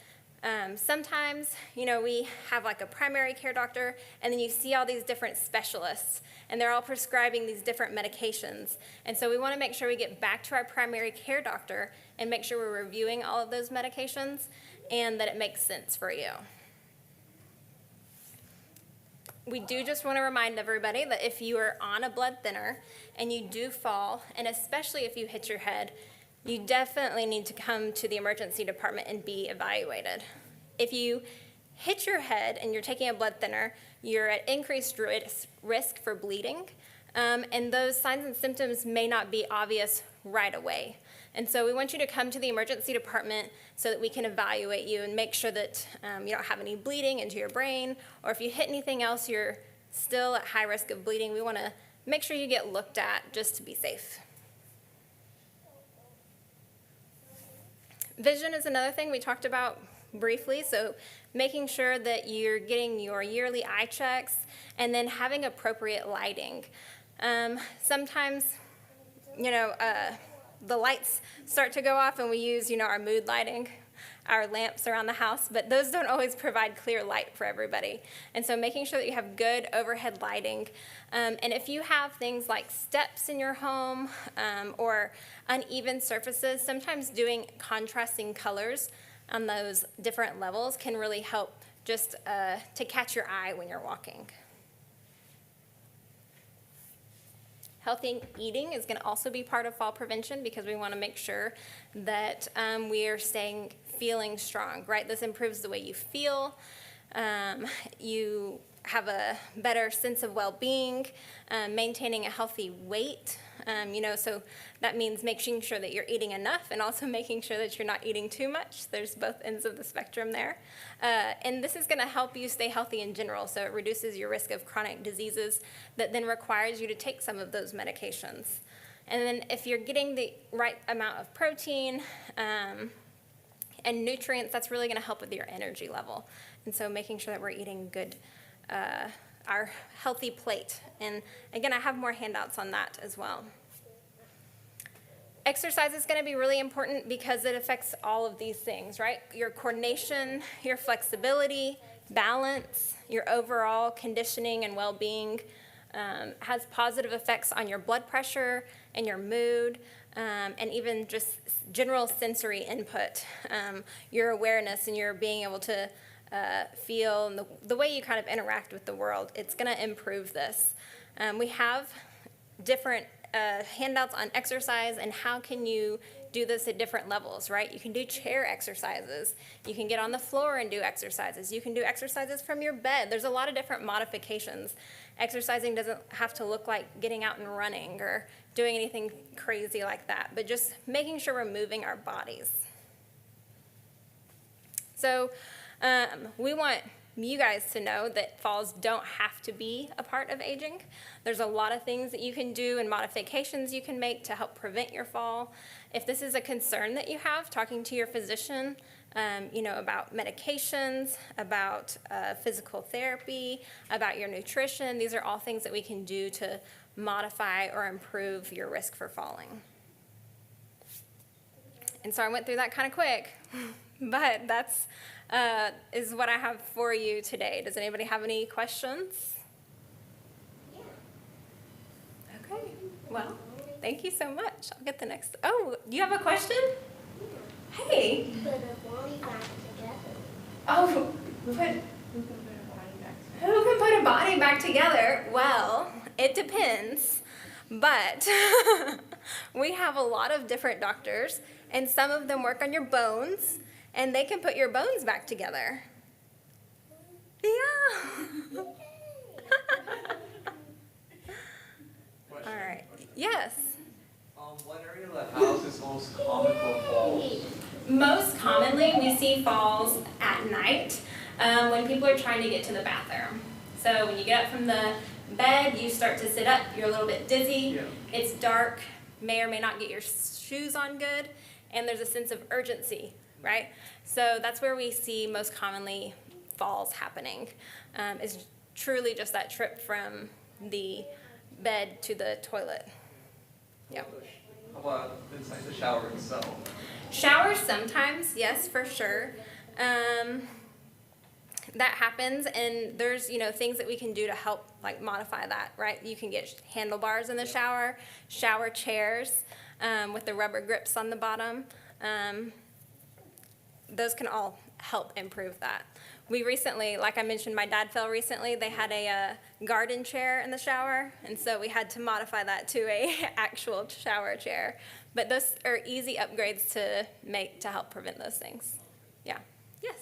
Speaker 6: Sometimes, you know, we have like a primary care doctor, and then you see all these different specialists, and they're all prescribing these different medications. And so we want to make sure we get back to our primary care doctor and make sure we're reviewing all of those medications and that it makes sense for you. we do just want to remind everybody that if you are on a blood thinner and you do fall, and especially if you hit your head, you definitely need to come to the emergency department and be evaluated. If you hit your head and you're taking a blood thinner, you're at increased risk for bleeding, and those signs and symptoms may not be obvious right away. And so we want you to come to the emergency department so that we can evaluate you and make sure that you don't have any bleeding into your brain, or if you hit anything else, you're still at high risk of bleeding. We want to make sure you get looked at just to be safe. Vision is another thing we talked about briefly, so making sure that you're getting your yearly eye checks and then having appropriate lighting. Sometimes, the lights start to go off and we use, our mood lighting, our lamps around the house, but those don't always provide clear light for everybody. And so making sure that you have good overhead lighting. And if you have things like steps in your home or uneven surfaces, sometimes doing contrasting colors on those different levels can really help just to catch your eye when you're walking. Healthy eating is going to also be part of fall prevention because we want to make sure that we are feeling strong, right? This improves the way you feel. You have a better sense of well-being, maintaining a healthy weight. So that means making sure that you're eating enough and also making sure that you're not eating too much. There's both ends of the spectrum there. And this is going to help you stay healthy in general, so it reduces your risk of chronic diseases that then requires you to take some of those medications. And then if you're getting the right amount of protein and nutrients, that's really going to help with your energy level. And so making sure that we're eating good, our healthy plate. And again, I have more handouts on that as well. Exercise is going to be really important because it affects all of these things, right? Your coordination, your flexibility, balance, your overall conditioning and well-being has positive effects on your blood pressure and your mood, and even just general sensory input, your awareness and your being able to feel and the way you kind of interact with the world. It's going to improve this. We have different handouts on exercise and how can you do this at different levels, right? You can do chair exercises. You can get on the floor and do exercises. You can do exercises from your bed. There's a lot of different modifications. Exercising doesn't have to look like getting out and running or doing anything crazy like that, but just making sure we're moving our bodies. So we want you guys to know that falls don't have to be a part of aging. There's a lot of things that you can do and modifications you can make to help prevent your fall. If this is a concern that you have, talking to your physician, about medications, about physical therapy, about your nutrition, these are all things that we can do to modify or improve your risk for falling. And so I went through that kind of quick, but that's is what I have for you today. Does anybody have any questions? Yeah. Okay, well, thank you so much. I'll get the next. Oh, you have a question? Hey.
Speaker 8: Put a body back together.
Speaker 6: Oh, who can put a body back together? Well, it depends, but we have a lot of different doctors, and some of them work on your bones, and they can put your bones back together. Yeah. All right. Yes.
Speaker 3: What area of the house is most common for falls?
Speaker 6: Most commonly, we see falls at night when people are trying to get to the bathroom. So when you get up from the bed, you start to sit up, you're a little bit dizzy, it's dark, may or may not get your shoes on good, and there's a sense of urgency, right? So that's where we see most commonly falls happening, is truly just that trip from the bed to the toilet. Yeah.
Speaker 3: How about inside the shower itself?
Speaker 6: Showers sometimes, yes, for sure. That happens, and there's things that we can do to help modify that, right? You can get handlebars in the shower chairs with the rubber grips on the bottom. Those can all help improve that. we recently, like I mentioned, my dad fell recently. They had a garden chair in the shower, and so we had to modify that to a actual shower chair. But those are easy upgrades to make to help prevent those things. Yeah. Yes.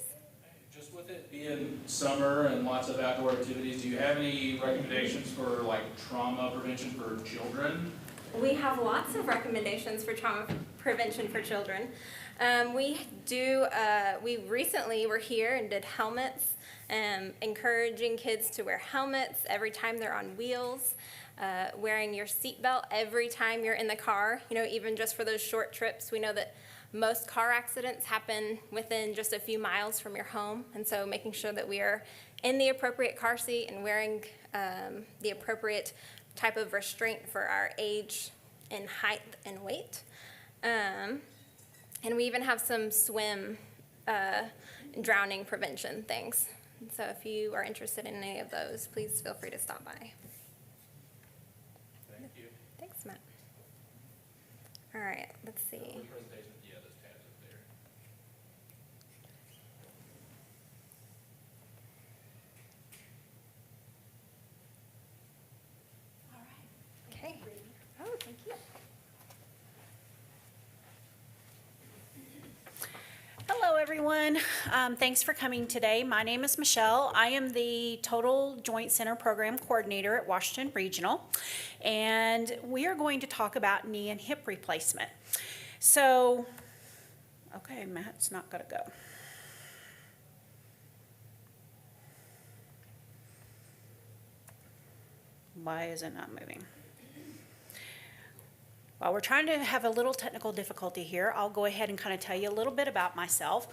Speaker 2: Just with it being summer and lots of outdoor activities, do you have any recommendations for like trauma prevention for children?
Speaker 6: We have lots of recommendations for trauma prevention for children. We recently were here and did helmets, encouraging kids to wear helmets every time they're on wheels, wearing your seatbelt every time you're in the car, even just for those short trips. We know that most car accidents happen within just a few miles from your home, and so making sure that we are in the appropriate car seat and wearing the appropriate type of restraint for our age and height and weight. And we even have some swim drowning prevention things. So if you are interested in any of those, please feel free to stop by.
Speaker 2: Thank you.
Speaker 6: Thanks, Matt. All right, let's see.
Speaker 2: Presentation, yeah, those tabs up there.
Speaker 6: Okay. Oh, thank you.
Speaker 9: Hello, everyone. Thanks for coming today. My name is Michelle. I am the Total Joint Center Program Coordinator at Washington Regional, and we are going to talk about knee and hip replacement. So, okay, Matt's not going to go. Why is it not moving? While we're trying to have a little technical difficulty here, I'll go ahead and kind of tell you a little bit about myself.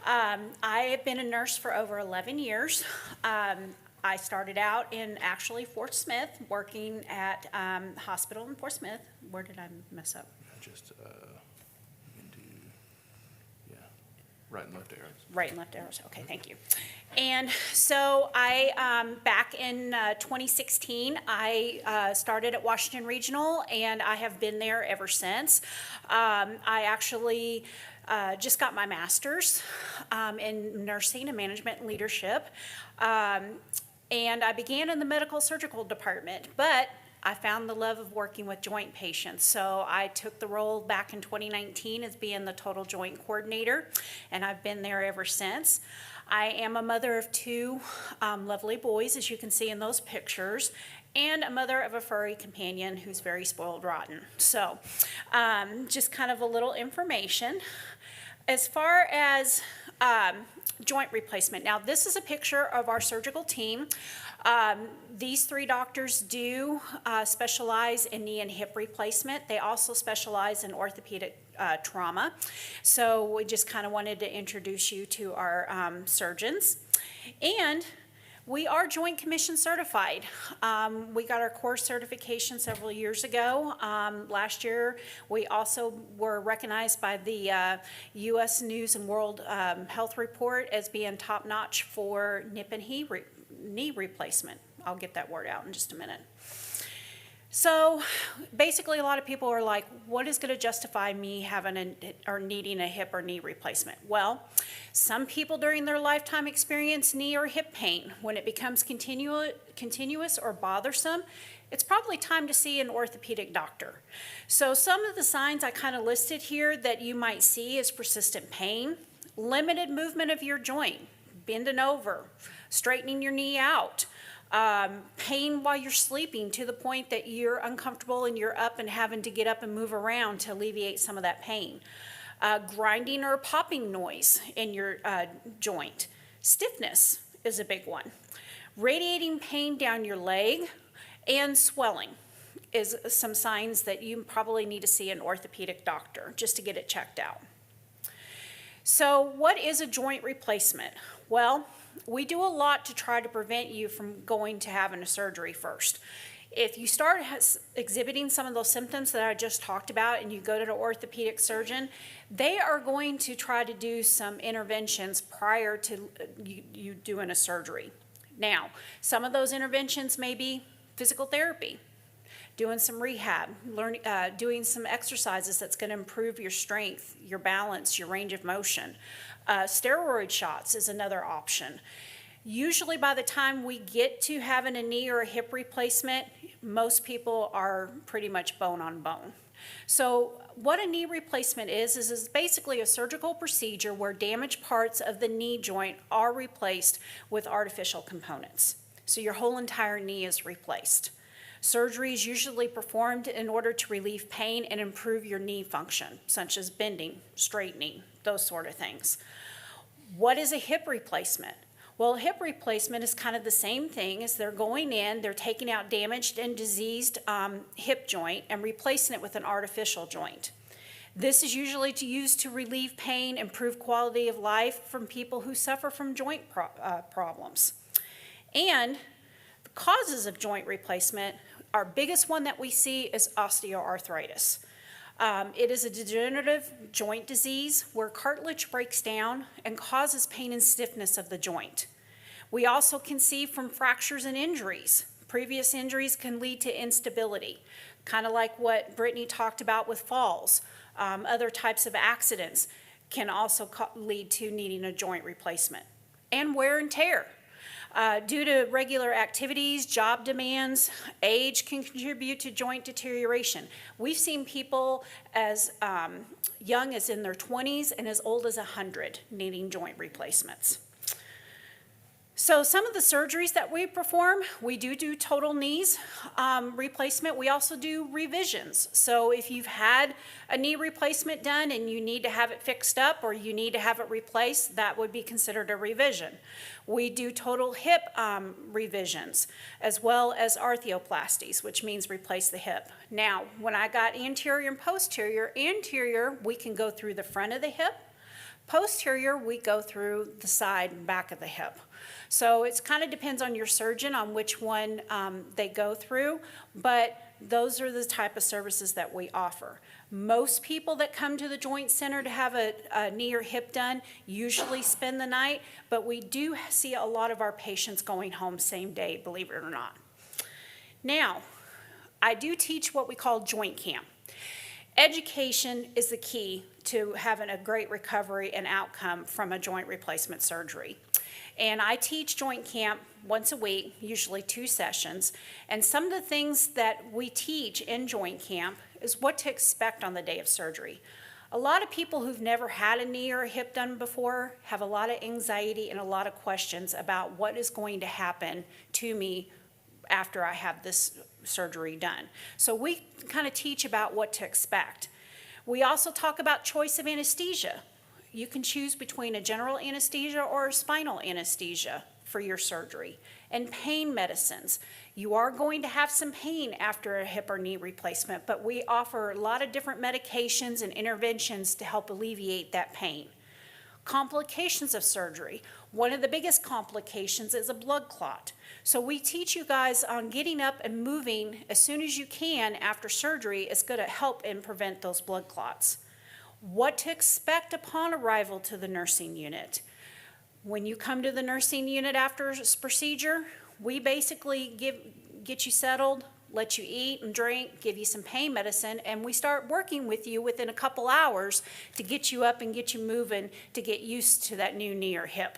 Speaker 9: I have been a nurse for over 11 years. I started out in actually Fort Smith, working at hospital in Fort Smith. Where did I mess up?
Speaker 2: Just, you can do, yeah, right and left arrows.
Speaker 9: Right and left arrows. Okay, thank you. And so back in 2016, I started at Washington Regional, and I have been there ever since. I actually just got my master's in nursing and management and leadership. And I began in the medical surgical department, but I found the love of working with joint patients. So I took the role back in 2019 as being the total joint coordinator, and I've been there ever since. I am a mother of two lovely boys, as you can see in those pictures, and a mother of a furry companion who's very spoiled rotten. So just kind of a little information. As far as joint replacement, now this is a picture of our surgical team. These three doctors do specialize in knee and hip replacement. They also specialize in orthopedic trauma. So we just kind of wanted to introduce you to our surgeons. And we are Joint Commission certified. We got our core certification several years ago. Last year, we also were recognized by the U.S. News and World Health Report as being top-notch for hip and knee replacement. I'll get that word out in just a minute. So basically, a lot of people are like, what is going to justify me having or needing a hip or knee replacement? Well, some people during their lifetime experience knee or hip pain. When it becomes continuous or bothersome, it's probably time to see an orthopedic doctor. So some of the signs I kind of listed here that you might see is persistent pain, limited movement of your joint, bending over, straightening your knee out, pain while you're sleeping to the point that you're uncomfortable and you're up and having to get up and move around to alleviate some of that pain. Grinding or popping noise in your joint. Stiffness is a big one. Radiating pain down your leg and swelling is some signs that you probably need to see an orthopedic doctor just to get it checked out. So what is a joint replacement? Well, we do a lot to try to prevent you from going to having a surgery first. If you start exhibiting some of those symptoms that I just talked about and you go to the orthopedic surgeon, they are going to try to do some interventions prior to you doing a surgery. Now, some of those interventions may be physical therapy, doing some rehab, doing some exercises that's going to improve your strength, your balance, your range of motion. Steroid shots is another option. Usually by the time we get to having a knee or a hip replacement, most people are pretty much bone on bone. So what a knee replacement is basically a surgical procedure where damaged parts of the knee joint are replaced with artificial components. So your whole entire knee is replaced. Surgery is usually performed in order to relieve pain and improve your knee function, such as bending, straightening, those sort of things. What is a hip replacement? Well, a hip replacement is kind of the same thing as they're going in, they're taking out damaged and diseased hip joint and replacing it with an artificial joint. This is usually used to relieve pain, improve quality of life from people who suffer from joint problems. And the causes of joint replacement, our biggest one that we see is osteoarthritis. It is a degenerative joint disease where cartilage breaks down and causes pain and stiffness of the joint. We also can see from fractures and injuries. Previous injuries can lead to instability, kind of like what Brittany talked about with falls. Other types of accidents can also lead to needing a joint replacement. And wear and tear. Due to regular activities, job demands, age can contribute to joint deterioration. We've seen people as young as in their 20s and as old as 100 needing joint replacements. So some of the surgeries that we perform, we do total knees replacement. We also do revisions. So if you've had a knee replacement done and you need to have it fixed up or you need to have it replaced, that would be considered a revision. We do total hip revisions as well as arthroplasties, which means replace the hip. Now, when I got anterior and posterior, anterior, we can go through the front of the hip. Posterior, we go through the side and back of the hip. So it kind of depends on your surgeon on which one they go through, but those are the type of services that we offer. Most people that come to the Joint Center to have a knee or hip done usually spend the night, but we do see a lot of our patients going home same day, believe it or not. Now, I do teach what we call joint camp. Education is the key to having a great recovery and outcome from a joint replacement surgery. And I teach joint camp once a week, usually 2 sessions. And some of the things that we teach in joint camp is what to expect on the day of surgery. A lot of people who've never had a knee or a hip done before have a lot of anxiety and a lot of questions about what is going to happen to me after I have this surgery done. So we kind of teach about what to expect. We also talk about choice of anesthesia. You can choose between a general anesthesia or a spinal anesthesia for your surgery. And pain medicines. You are going to have some pain after a hip or knee replacement, but we offer a lot of different medications and interventions to help alleviate that pain. Complications of surgery. One of the biggest complications is a blood clot. So we teach you guys on getting up and moving as soon as you can after surgery is going to help and prevent those blood clots. What to expect upon arrival to the nursing unit. When you come to the nursing unit after a procedure, we basically get you settled, let you eat and drink, give you some pain medicine, and we start working with you within a couple hours to get you up and get you moving to get used to that new knee or hip.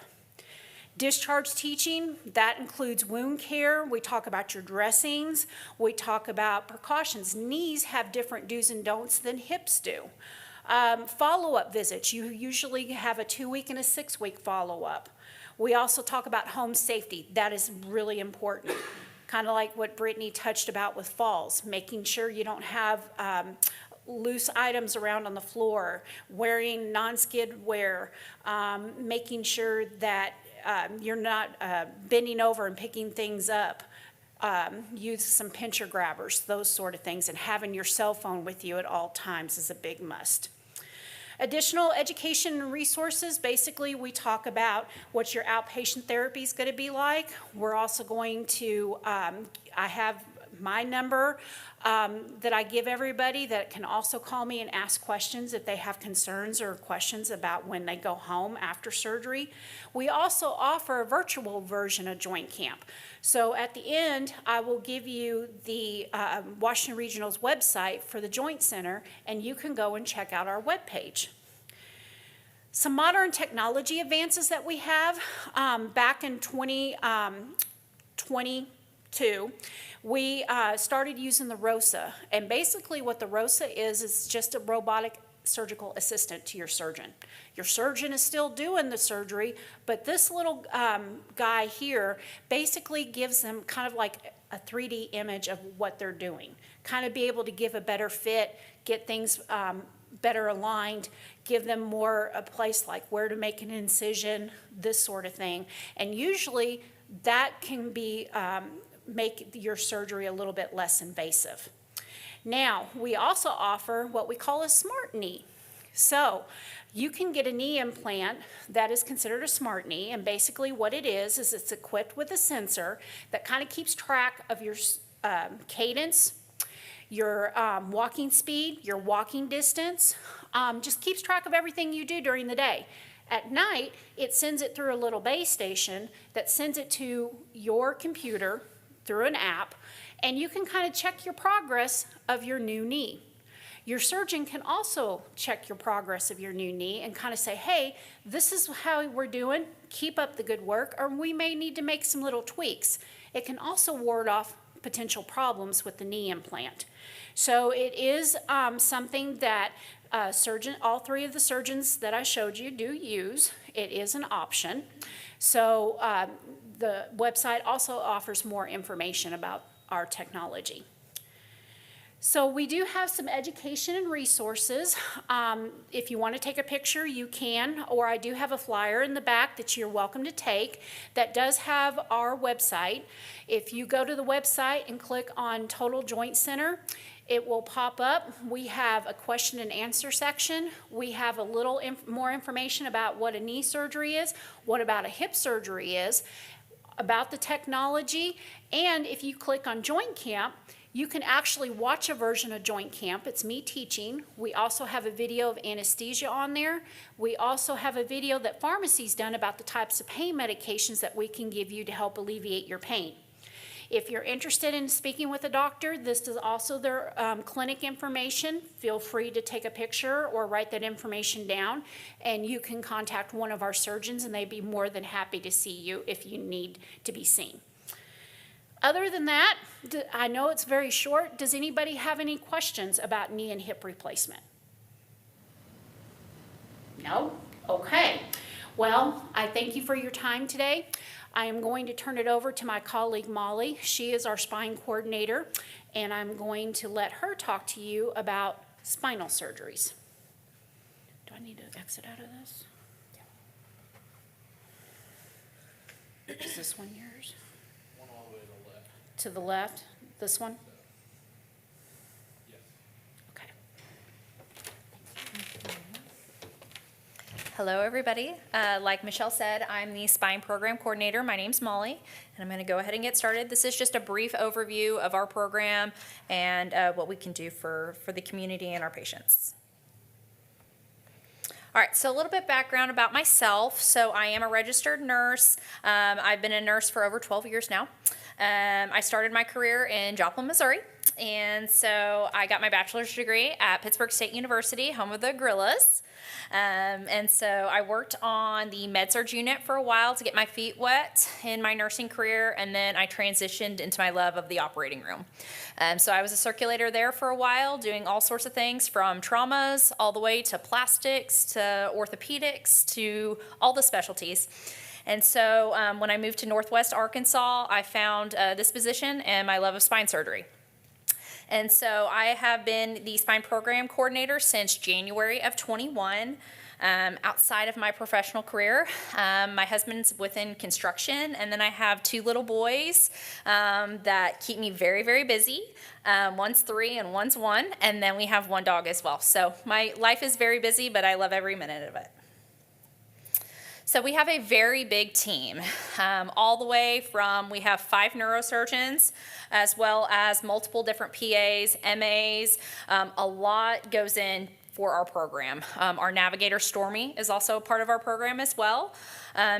Speaker 9: Discharge teaching, that includes wound care. We talk about your dressings. We talk about precautions. Knees have different do's and don'ts than hips do. Follow-up visits, you usually have a 2-week and a 6-week follow-up. We also talk about home safety. That is really important. Kind of like what Brittany touched about with falls, making sure you don't have loose items around on the floor, wearing non-skid wear, making sure that you're not bending over and picking things up. Use some pincher grabbers, those sort of things, and having your cell phone with you at all times is a big must. Additional education and resources, basically we talk about what your outpatient therapy is going to be like. We're also going to, I have my number that I give everybody that can also call me and ask questions if they have concerns or questions about when they go home after surgery. We also offer a virtual version of Joint Camp. So at the end, I will give you the Washington Regional's website for the Joint Center, and you can go and check out our webpage. Some modern technology advances that we have, back in 2022, we started using the ROSA. And basically what the ROSA is just a robotic surgical assistant to your surgeon. Your surgeon is still doing the surgery, but this little guy here basically gives them kind of like a 3D image of what they're doing. Kind of be able to give a better fit, get things better aligned, give them more a place like where to make an incision, this sort of thing. And usually that can be make your surgery a little bit less invasive. Now, we also offer what we call a smart knee. So you can get a knee implant that is considered a smart knee, and basically what it is it's equipped with a sensor that kind of keeps track of your cadence, your walking speed, your walking distance, just keeps track of everything you do during the day. At night, it sends it through a little base station that sends it to your computer through an app, and you can kind of check your progress of your new knee. Your surgeon can also check your progress of your new knee and kind of say, hey, this is how we're doing, keep up the good work, or we may need to make some little tweaks. It can also ward off potential problems with the knee implant. So it is something that all three of the surgeons that I showed you do use. It is an option. So the website also offers more information about our technology. So we do have some education and resources. If you want to take a picture, you can, or I do have a flyer in the back that you're welcome to take that does have our website. If you go to the website and click on Total Joint Center, it will pop up. We have a question and answer section. We have a little more information about what a knee surgery is, what about a hip surgery is, about the technology, and if you click on Joint Camp, you can actually watch a version of Joint Camp. It's me teaching. We also have a video of anesthesia on there. We also have a video that pharmacy's done about the types of pain medications that we can give you to help alleviate your pain. If you're interested in speaking with a doctor, this is also their clinic information. Feel free to take a picture or write that information down, and you can contact one of our surgeons, and they'd be more than happy to see you if you need to be seen. Other than that, I know it's very short. Does anybody have any questions about knee and hip replacement? No? Okay. Well, I thank you for your time today. I am going to turn it over to my colleague Molly. She is our spine coordinator, and I'm going to let her talk to you about spinal surgeries. Do I need to exit out of this? Is this one yours?
Speaker 2: One all the way to the left.
Speaker 9: To the left? This one?
Speaker 2: Yes.
Speaker 9: Okay.
Speaker 10: Hello, everybody. Like Michelle said, I'm the spine program coordinator. My name's Molly, and I'm going to go ahead and get started. This is just a brief overview of our program and what we can do for the community and our patients. All right, so a little bit background about myself. So I am a registered nurse. I've been a nurse for over 12 years now. I started my career in Joplin, Missouri. And so I got my bachelor's degree at Pittsburgh State University, home of the Gorillas. And so I worked on the med-surg unit for a while to get my feet wet in my nursing career, and then I transitioned into my love of the operating room. So I was a circulator there for a while, doing all sorts of things from traumas all the way to plastics to orthopedics to all the specialties. And so when I moved to Northwest Arkansas, I found this position and my love of spine surgery. And so I have been the spine program coordinator since January of 21. Outside of my professional career, my husband's within construction, and then I have two little boys that keep me very, very busy. One's 3 and one's 1, and then we have one dog as well. So my life is very busy, but I love every minute of it. So we have a very big team, all the way from, we have 5 neurosurgeons, as well as multiple different PAs, MAs. A lot goes in for our program. Our navigator, Stormy, is also a part of our program as well.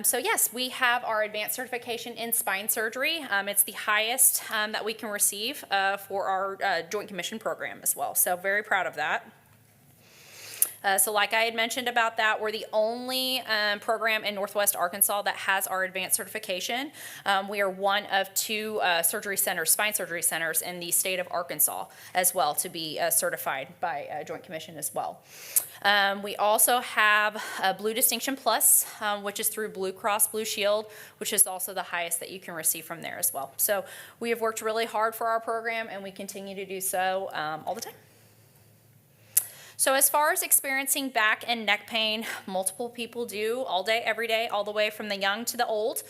Speaker 10: So yes, we have our advanced certification in spine surgery. It's the highest that we can receive for our Joint Commission program as well. So very proud of that. So like I had mentioned about that, we're the only program in Northwest Arkansas that has our advanced certification. We are one of 2 surgery centers, spine surgery centers in the state of Arkansas as well to be certified by Joint Commission as well. We also have Blue Distinction Plus, which is through Blue Cross Blue Shield, which is also the highest that you can receive from there as well. So we have worked really hard for our program, and we continue to do so all the time. So as far as experiencing back and neck pain, multiple people do all day, every day, all the way from the young to the old.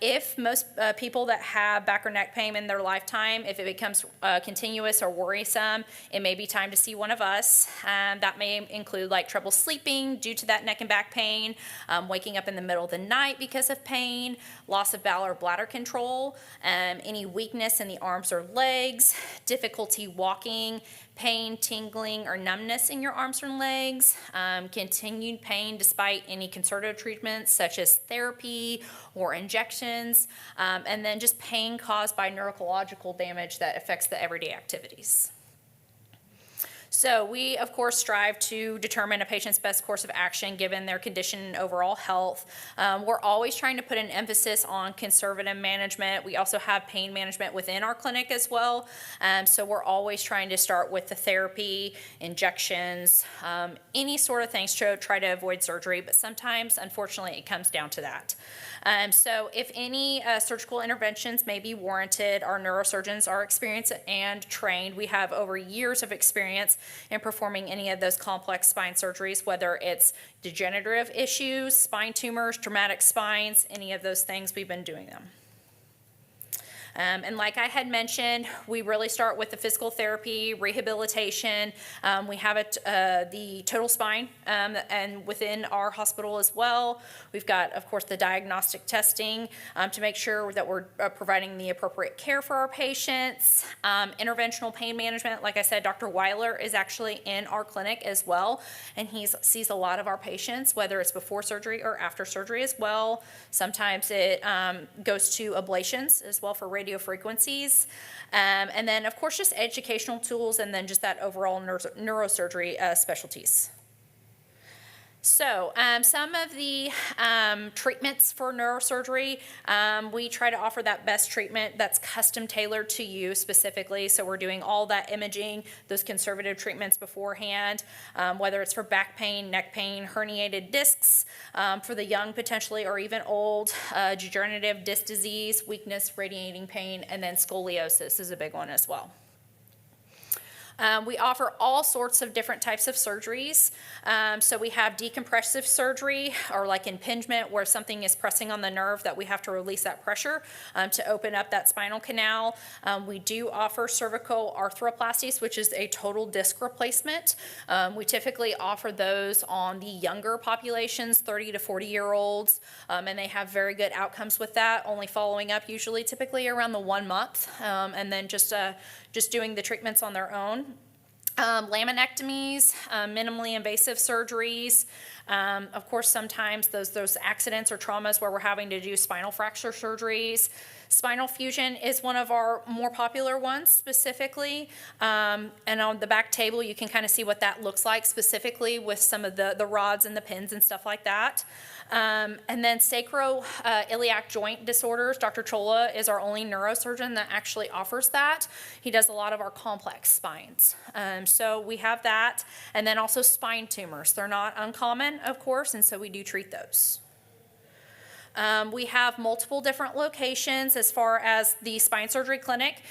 Speaker 10: If most people that have back or neck pain in their lifetime, if it becomes continuous or worrisome, it may be time to see one of us. That may include like trouble sleeping due to that neck and back pain, waking up in the middle of the night because of pain, loss of bowel or bladder control, any weakness in the arms or legs, difficulty walking, pain, tingling, or numbness in your arms and legs, continued pain despite any conservative treatments such as therapy or injections, and then just pain caused by neurological damage that affects the everyday activities. So we, of course, strive to determine a patient's best course of action given their condition and overall health. We're always trying to put an emphasis on conservative management. We also have pain management within our clinic as well. So we're always trying to start with the therapy, injections, any sort of things to try to avoid surgery, but sometimes, unfortunately, it comes down to that. So if any surgical interventions may be warranted, our neurosurgeons are experienced and trained. We have over years of experience in performing any of those complex spine surgeries, whether it's degenerative issues, spine tumors, traumatic spines, any of those things, we've been doing them. And like I had mentioned, we really start with the physical therapy, rehabilitation. We have the total spine and within our hospital as well. We've got, of course, the diagnostic testing to make sure that we're providing the appropriate care for our patients. Interventional pain management, like I said, Dr. Weiler is actually in our clinic as well, and he sees a lot of our patients, whether it's before surgery or after surgery as well. Sometimes it goes to ablations as well for radio frequencies, and then of course just educational tools, and then just that overall neurosurgery specialties. So some of the treatments for neurosurgery, we try to offer that best treatment that's custom tailored to you specifically. So we're doing all that imaging, those conservative treatments beforehand, whether it's for back pain, neck pain, herniated discs, for the young potentially or even old, degenerative disc disease, weakness, radiating pain, and then scoliosis is a big one as well. We offer all sorts of different types of surgeries. So we have decompressive surgery, or like impingement, where something is pressing on the nerve that we have to release that pressure to open up that spinal canal. We do offer cervical arthroplasties, which is a total disc replacement. We typically offer those on the younger populations, 30 to 40-year-olds, and they have very good outcomes with that, only following up usually typically around the 1 month, and then just doing the treatments on their own. Laminectomies, minimally invasive surgeries. Of course, sometimes those accidents or traumas where we're having to do spinal fracture surgeries. Spinal fusion is one of our more popular ones specifically. And on the back table, you can kind of see what that looks like specifically with some of the rods and the pins and stuff like that. And then sacroiliac joint disorders. Dr. Chola is our only neurosurgeon that actually offers that. He does a lot of our complex spines. So we have that. And then also spine tumors. They're not uncommon, of course, and so we do treat those. We have multiple different locations as far as the spine surgery clinic.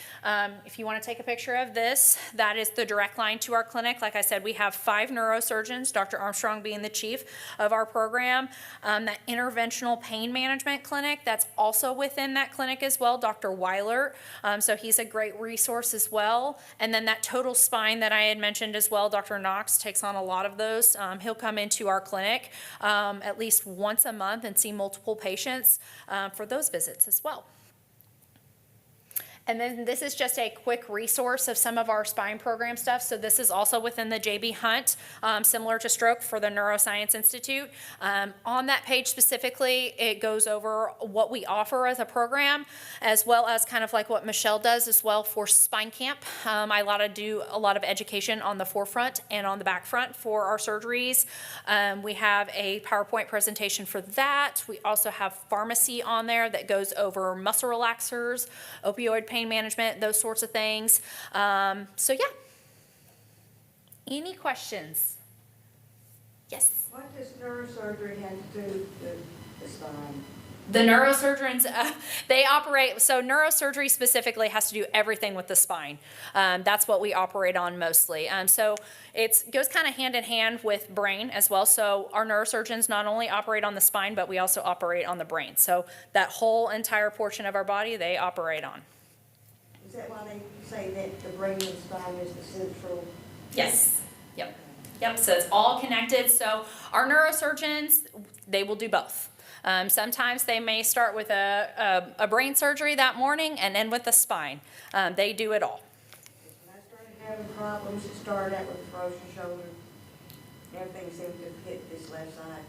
Speaker 10: If you want to take a picture of this, that is the direct line to our clinic. Like I said, we have 5 neurosurgeons, Dr. Armstrong being the chief of our program. That interventional pain management clinic, that's also within that clinic as well, Dr. Weiler. So he's a great resource as well. And then that total spine that I had mentioned as well, Dr. Knox takes on a lot of those. He'll come into our clinic at least once a month and see multiple patients for those visits as well. And then this is just a quick resource of some of our spine program stuff. So this is also within the JB Hunt, similar to stroke for the Neuroscience Institute. On that page specifically, it goes over what we offer as a program, as well as kind of like what Michelle does as well for Spine Camp. I do a lot of education on the forefront and on the back front for our surgeries. We have a PowerPoint presentation for that. We also have pharmacy on there that goes over muscle relaxers, opioid pain management, those sorts of things. So yeah. Any questions? Yes.
Speaker 5: What does neurosurgery have to do with the spine?
Speaker 10: The neurosurgeons, they operate, so neurosurgery specifically has to do everything with the spine. That's what we operate on mostly. So it goes kind of hand in hand with brain as well. So our neurosurgeons not only operate on the spine, but we also operate on the brain. So that whole entire portion of our body, they operate on.
Speaker 5: Is that why they say that the brain and spine is the central?
Speaker 10: Yes. Yep. Yep. So it's all connected. So our neurosurgeons, they will do both. Sometimes they may start with a brain surgery that morning and end with the spine. They do it all.
Speaker 5: When I started having problems, it started out with the frozen shoulder. Everything seemed to hit this left side.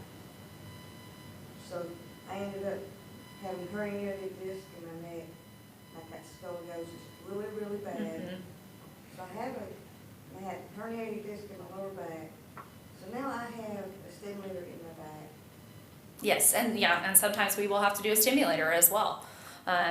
Speaker 5: So I ended up having herniated disc in my neck. I got scoliosis really, really bad.
Speaker 10: Mm-hmm.
Speaker 5: So I had herniated disc in my lower back. So now I have a stimulator in my back.
Speaker 10: Yes, and sometimes we will have to do a stimulator as well.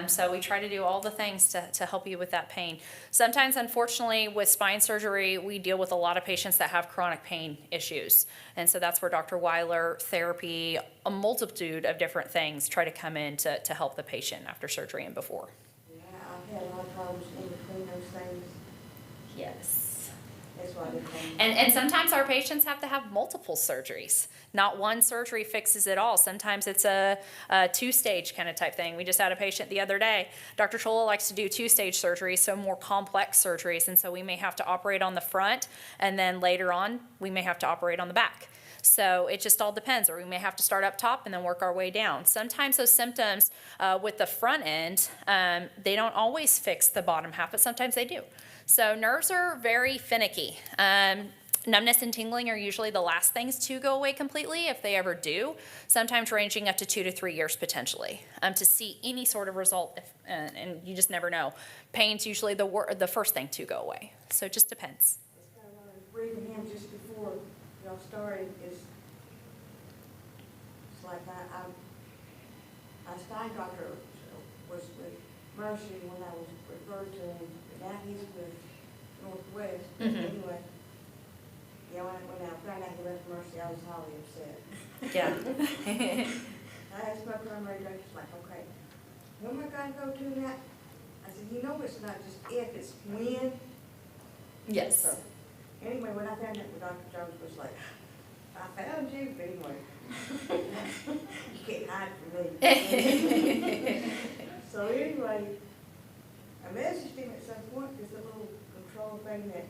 Speaker 10: So we try to do all the things to help you with that pain. Sometimes, unfortunately, with spine surgery, we deal with a lot of patients that have chronic pain issues. And so that's where Dr. Weiler, therapy, a multitude of different things try to come in to help the patient after surgery and before.
Speaker 5: Yeah, I've had a lot of problems in between those things.
Speaker 10: Yes.
Speaker 5: That's why they call me.
Speaker 10: And sometimes our patients have to have multiple surgeries. Not one surgery fixes it all. Sometimes it's a 2-stage kind of type thing. We just had a patient the other day. Dr. Chola likes to do 2-stage surgeries, so more complex surgeries. And so we may have to operate on the front, and then later on, we may have to operate on the back. So it just all depends, or we may have to start up top and then work our way down. Sometimes those symptoms with the front end, they don't always fix the bottom half, but sometimes they do. So nerves are very finicky. Numbness and tingling are usually the last things to go away completely, if they ever do, sometimes ranging up to 2 to 3 years potentially to see any sort of result, and you just never know. Pain's usually the first thing to go away, so it just depends.
Speaker 5: It's kind of what I was reading him just before y'all started is, it's like my spine doctor was with Mercy when I was referred to him, but now he's with Northwest. Anyway, yeah, when I found out he left Mercy, I was highly upset.
Speaker 10: Yeah.
Speaker 5: I asked my primary doctor, she's like, okay, who am I gonna go to now? I said, you know, it's not just if, it's when.
Speaker 10: Yes.
Speaker 5: So, anyway, when I found out, Dr. Jones was like, I found you, but anyway. You can't hide from me. So anyway, I messaged him at some point, there's a little control thing that,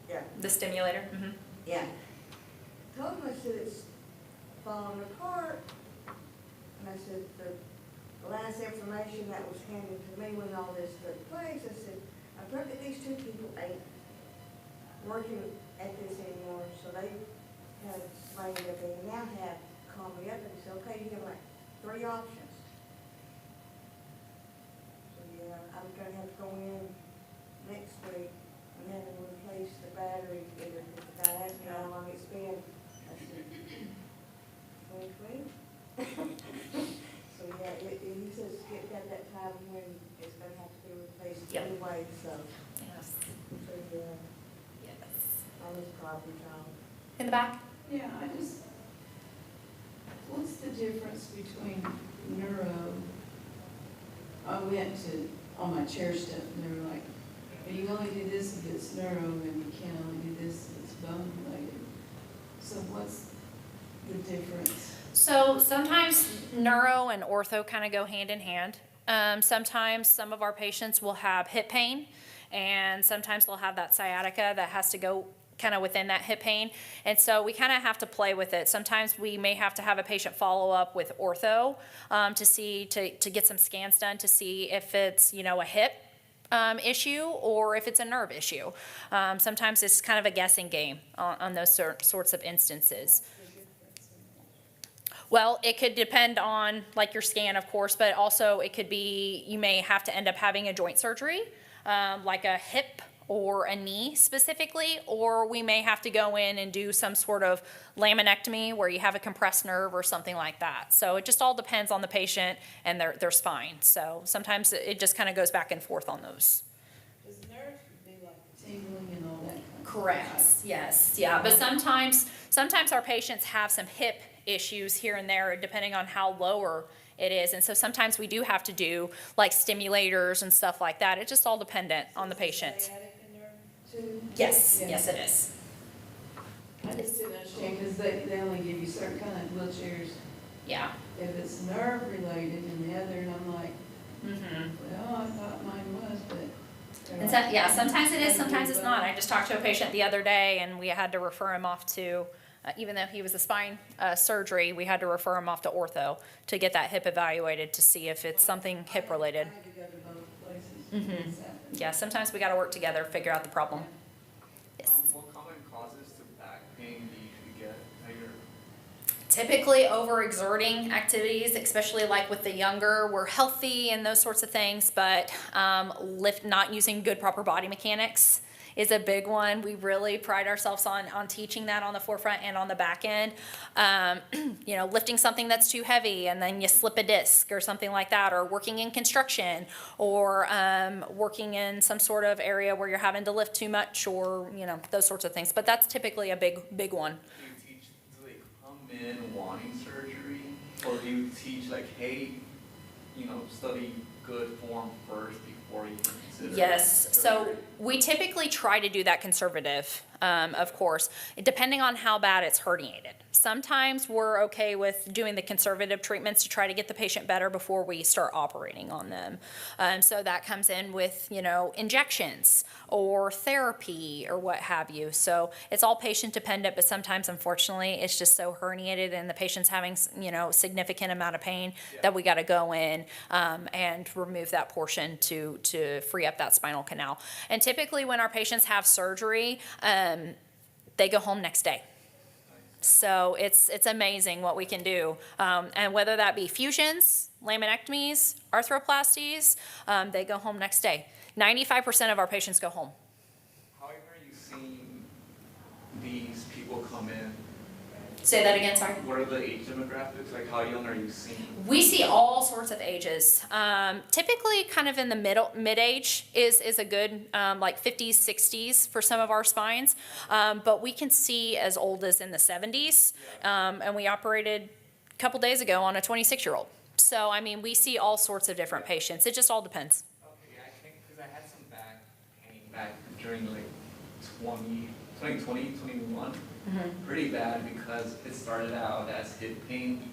Speaker 5: yeah.
Speaker 10: The stimulator?
Speaker 5: Yeah. Told him, I said, it's falling apart. And I said, the last information that was handed to me when all this took place, I said, apparently these 2 people ain't working at this anymore, so they have explained that they now have called me up and said, okay, you have like 3 options. So yeah, I'm gonna have to go in next week and have them replace the battery. The guy asked me how long it's been. I said, 2020? So yeah, he says get at that time when it's gonna have to be replaced anyway, so.
Speaker 10: Yes.
Speaker 5: So yeah,
Speaker 10: Yes.
Speaker 5: I was problem child.
Speaker 10: In the back?
Speaker 7: Yeah, I just, What's the difference between neuro? I went to, on my chair stuff, and they were like, "Well, you only do this if it's neuro, and you can't only do this if it's bone related." So what's the difference?
Speaker 10: So sometimes neuro and ortho kind of go hand in hand. Sometimes some of our patients will have hip pain, and sometimes they'll have that sciatica that has to go kind of within that hip pain. And so we kind of have to play with it. Sometimes we may have to have a patient follow up with ortho to get some scans done to see if it's, a hip issue or if it's a nerve issue. Sometimes it's kind of a guessing game on those sorts of instances. Well, it could depend on like your scan, of course, but also it could be, you may have to end up having a joint surgery, like a hip or a knee specifically, or we may have to go in and do some sort of laminectomy where you have a compressed nerve or something like that. So it just all depends on the patient and their spine. So sometimes it just kind of goes back and forth on those.
Speaker 7: Does nerves be like tingling and all that kind of stuff?
Speaker 10: Correct, yes, yeah, but sometimes our patients have some hip issues here and there depending on how lower it is, and so sometimes we do have to do like stimulators and stuff like that. It's just all dependent on the patient.
Speaker 7: Sciatic nerve too?
Speaker 10: Yes,
Speaker 7: Yeah.
Speaker 10: yes it is.
Speaker 7: I just didn't understand, because they only give you certain kind of wheelchairs
Speaker 10: Yeah.
Speaker 7: if it's nerve related and the other, and I'm like,
Speaker 10: Mm-hmm.
Speaker 7: well, I thought mine was, but.
Speaker 10: And so, yeah, sometimes it is, sometimes it's not. I just talked to a patient the other day and we had to refer him off to, even though he was a spine surgery, we had to refer him off to ortho to get that hip evaluated to see if it's something hip related.
Speaker 7: I had to go to both places.
Speaker 10: Mhm.
Speaker 7: This happened.
Speaker 10: Yeah, sometimes we gotta work together, figure out the problem. Yes.
Speaker 3: What common causes to back pain do you usually get at your?
Speaker 10: Typically overexerting activities, especially like with the younger, we're healthy and those sorts of things, but not using good proper body mechanics is a big one. We really pride ourselves on teaching that on the forefront and on the back end. Lifting something that's too heavy and then you slip a disc or something like that, or working in construction, or working in some sort of area where you're having to lift too much, or those sorts of things. But that's typically a big one.
Speaker 3: Do they come in wanting surgery, or do you teach like, hey, study good form first before you consider?
Speaker 10: Yes, so
Speaker 3: surgery?
Speaker 10: we typically try to do that conservative, of course, depending on how bad it's herniated. Sometimes we're okay with doing the conservative treatments to try to get the patient better before we start operating on them. So that comes in with, injections or therapy or what have you. So it's all patient dependent, but sometimes unfortunately it's just so herniated and the patient's having, significant amount of pain that we got to go in and remove that portion to free up that spinal canal. And typically when our patients have surgery, they go home next day. So it's amazing what we can do. And whether that be fusions, laminectomies, arthroplasties, they go home next day. 95% of our patients go home.
Speaker 3: How are you seeing these people come in?
Speaker 10: Say that again, sorry.
Speaker 3: What are the age demographics? Like, how young are you seeing?
Speaker 10: We see all sorts of ages. Typically kind of in the mid-age is a good, like 50s, 60s for some of our spines. But we can see as old as in the 70s. And we operated a couple days ago on a 26-year-old. So, we see all sorts of different patients. It just all depends.
Speaker 3: Okay, I think because I had some back pain back during like 2020, 21.
Speaker 10: Mm-hmm.
Speaker 3: Pretty bad because it started out as hip pain,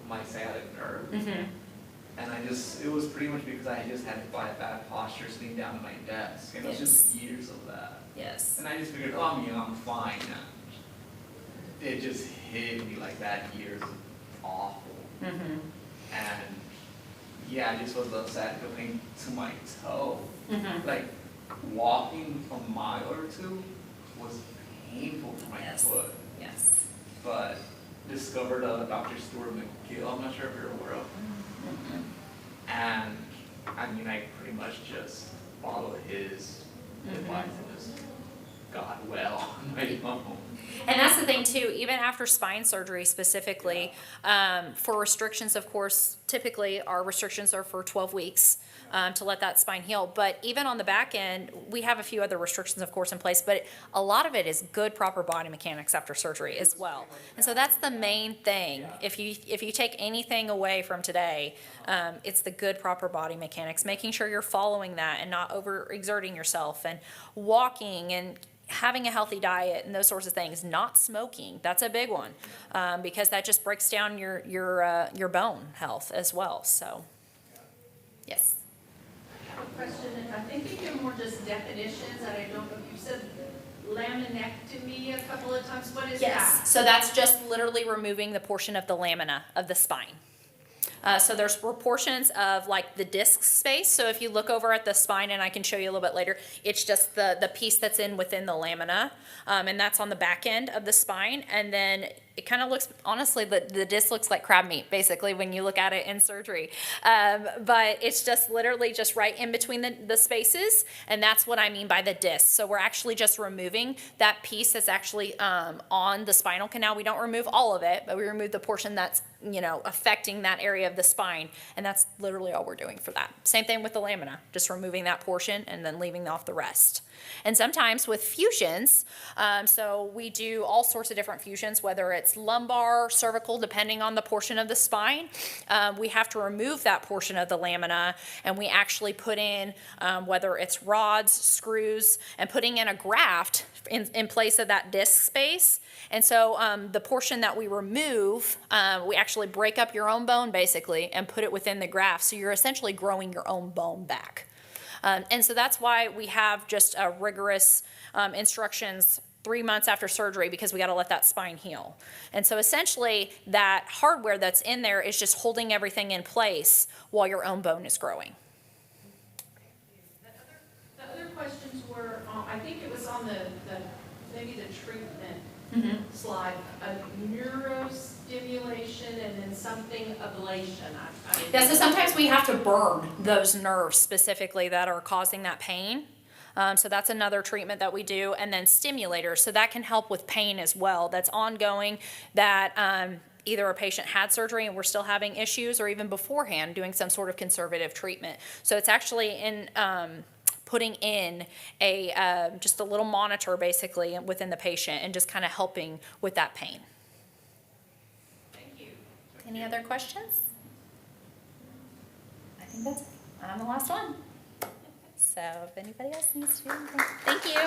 Speaker 3: my sciatic nerve.
Speaker 10: Mm-hmm.
Speaker 3: And it was pretty much because I just had bad posture sitting down at my desk. And it was just years of that.
Speaker 10: Yes.
Speaker 3: And I just figured, I'm fine now. It just hit me like that, years of awful.
Speaker 10: Mm-hmm.
Speaker 3: And yeah, I just was the sciatica pain to my toe.
Speaker 10: Mm-hmm.
Speaker 3: Like walking a mile or two was painful for my
Speaker 10: Yes.
Speaker 3: foot.
Speaker 10: Yes.
Speaker 3: But discovered Dr. Stuart McGill, I'm not sure if you're aware of him.
Speaker 10: Mm-hmm.
Speaker 3: And I pretty much just followed his advice and just got well on my own.
Speaker 10: And that's the thing too, even after spine surgery specifically, for restrictions, of course, typically our restrictions are for 12 weeks to let that spine heal. But even on the back end, we have a few other restrictions, of course, in place, but a lot of it is good, proper body mechanics after surgery as well. And so that's the main thing. If you take anything away from today, it's the good, proper body mechanics, making sure you're following that and not overexerting yourself, and walking and having a healthy diet and those sorts of things. Not smoking, that's a big one, because that just breaks down your bone health as well. So, yes.
Speaker 4: I have a question, and I think you give more just definitions, and I don't know, you said laminectomy a couple of times, what is that?
Speaker 10: So that's just literally removing the portion of the lamina of the spine. So there's portions of like the disc space. So if you look over at the spine, and I can show you a little bit later, it's just the piece that's within the lamina, and that's on the back end of the spine. And then it kind of looks, honestly, the disc looks like crab meat, basically, when you look at it in surgery. But it's just literally just right in between the spaces, and that's what I mean by the disc. So we're actually just removing that piece that's actually on the spinal canal. We don't remove all of it, but we remove the portion that's, affecting that area of the spine, and that's literally all we're doing for that. Same thing with the lamina, just removing that portion and then leaving off the rest. And sometimes with fusions, so we do all sorts of different fusions, whether it's lumbar, cervical, depending on the portion of the spine. We have to remove that portion of the lamina, and we actually put in, whether it's rods, screws, and putting in a graft in place of that disc space. And so the portion that we remove, we actually break up your own bone, basically, and put it within the graft. So you're essentially growing your own bone back. And so that's why we have just rigorous instructions 3 months after surgery, because we got to let that spine heal. And so essentially that hardware that's in there is just holding everything in place while your own bone is growing.
Speaker 4: The other questions were, I think it was on maybe the treatment slide, neurostimulation and then something ablation.
Speaker 10: Yeah, so sometimes we have to burn those nerves specifically that are causing that pain. So that's another treatment that we do. And then stimulators, so that can help with pain as well. That's ongoing, that either a patient had surgery and we're still having issues, or even beforehand doing some sort of conservative treatment. So it's actually in putting in just a little monitor basically within the patient, and just kind of helping with that pain.
Speaker 4: Thank you.
Speaker 10: Any other questions? I think that's it. I'm the last one. So if anybody else needs to do anything, thank you.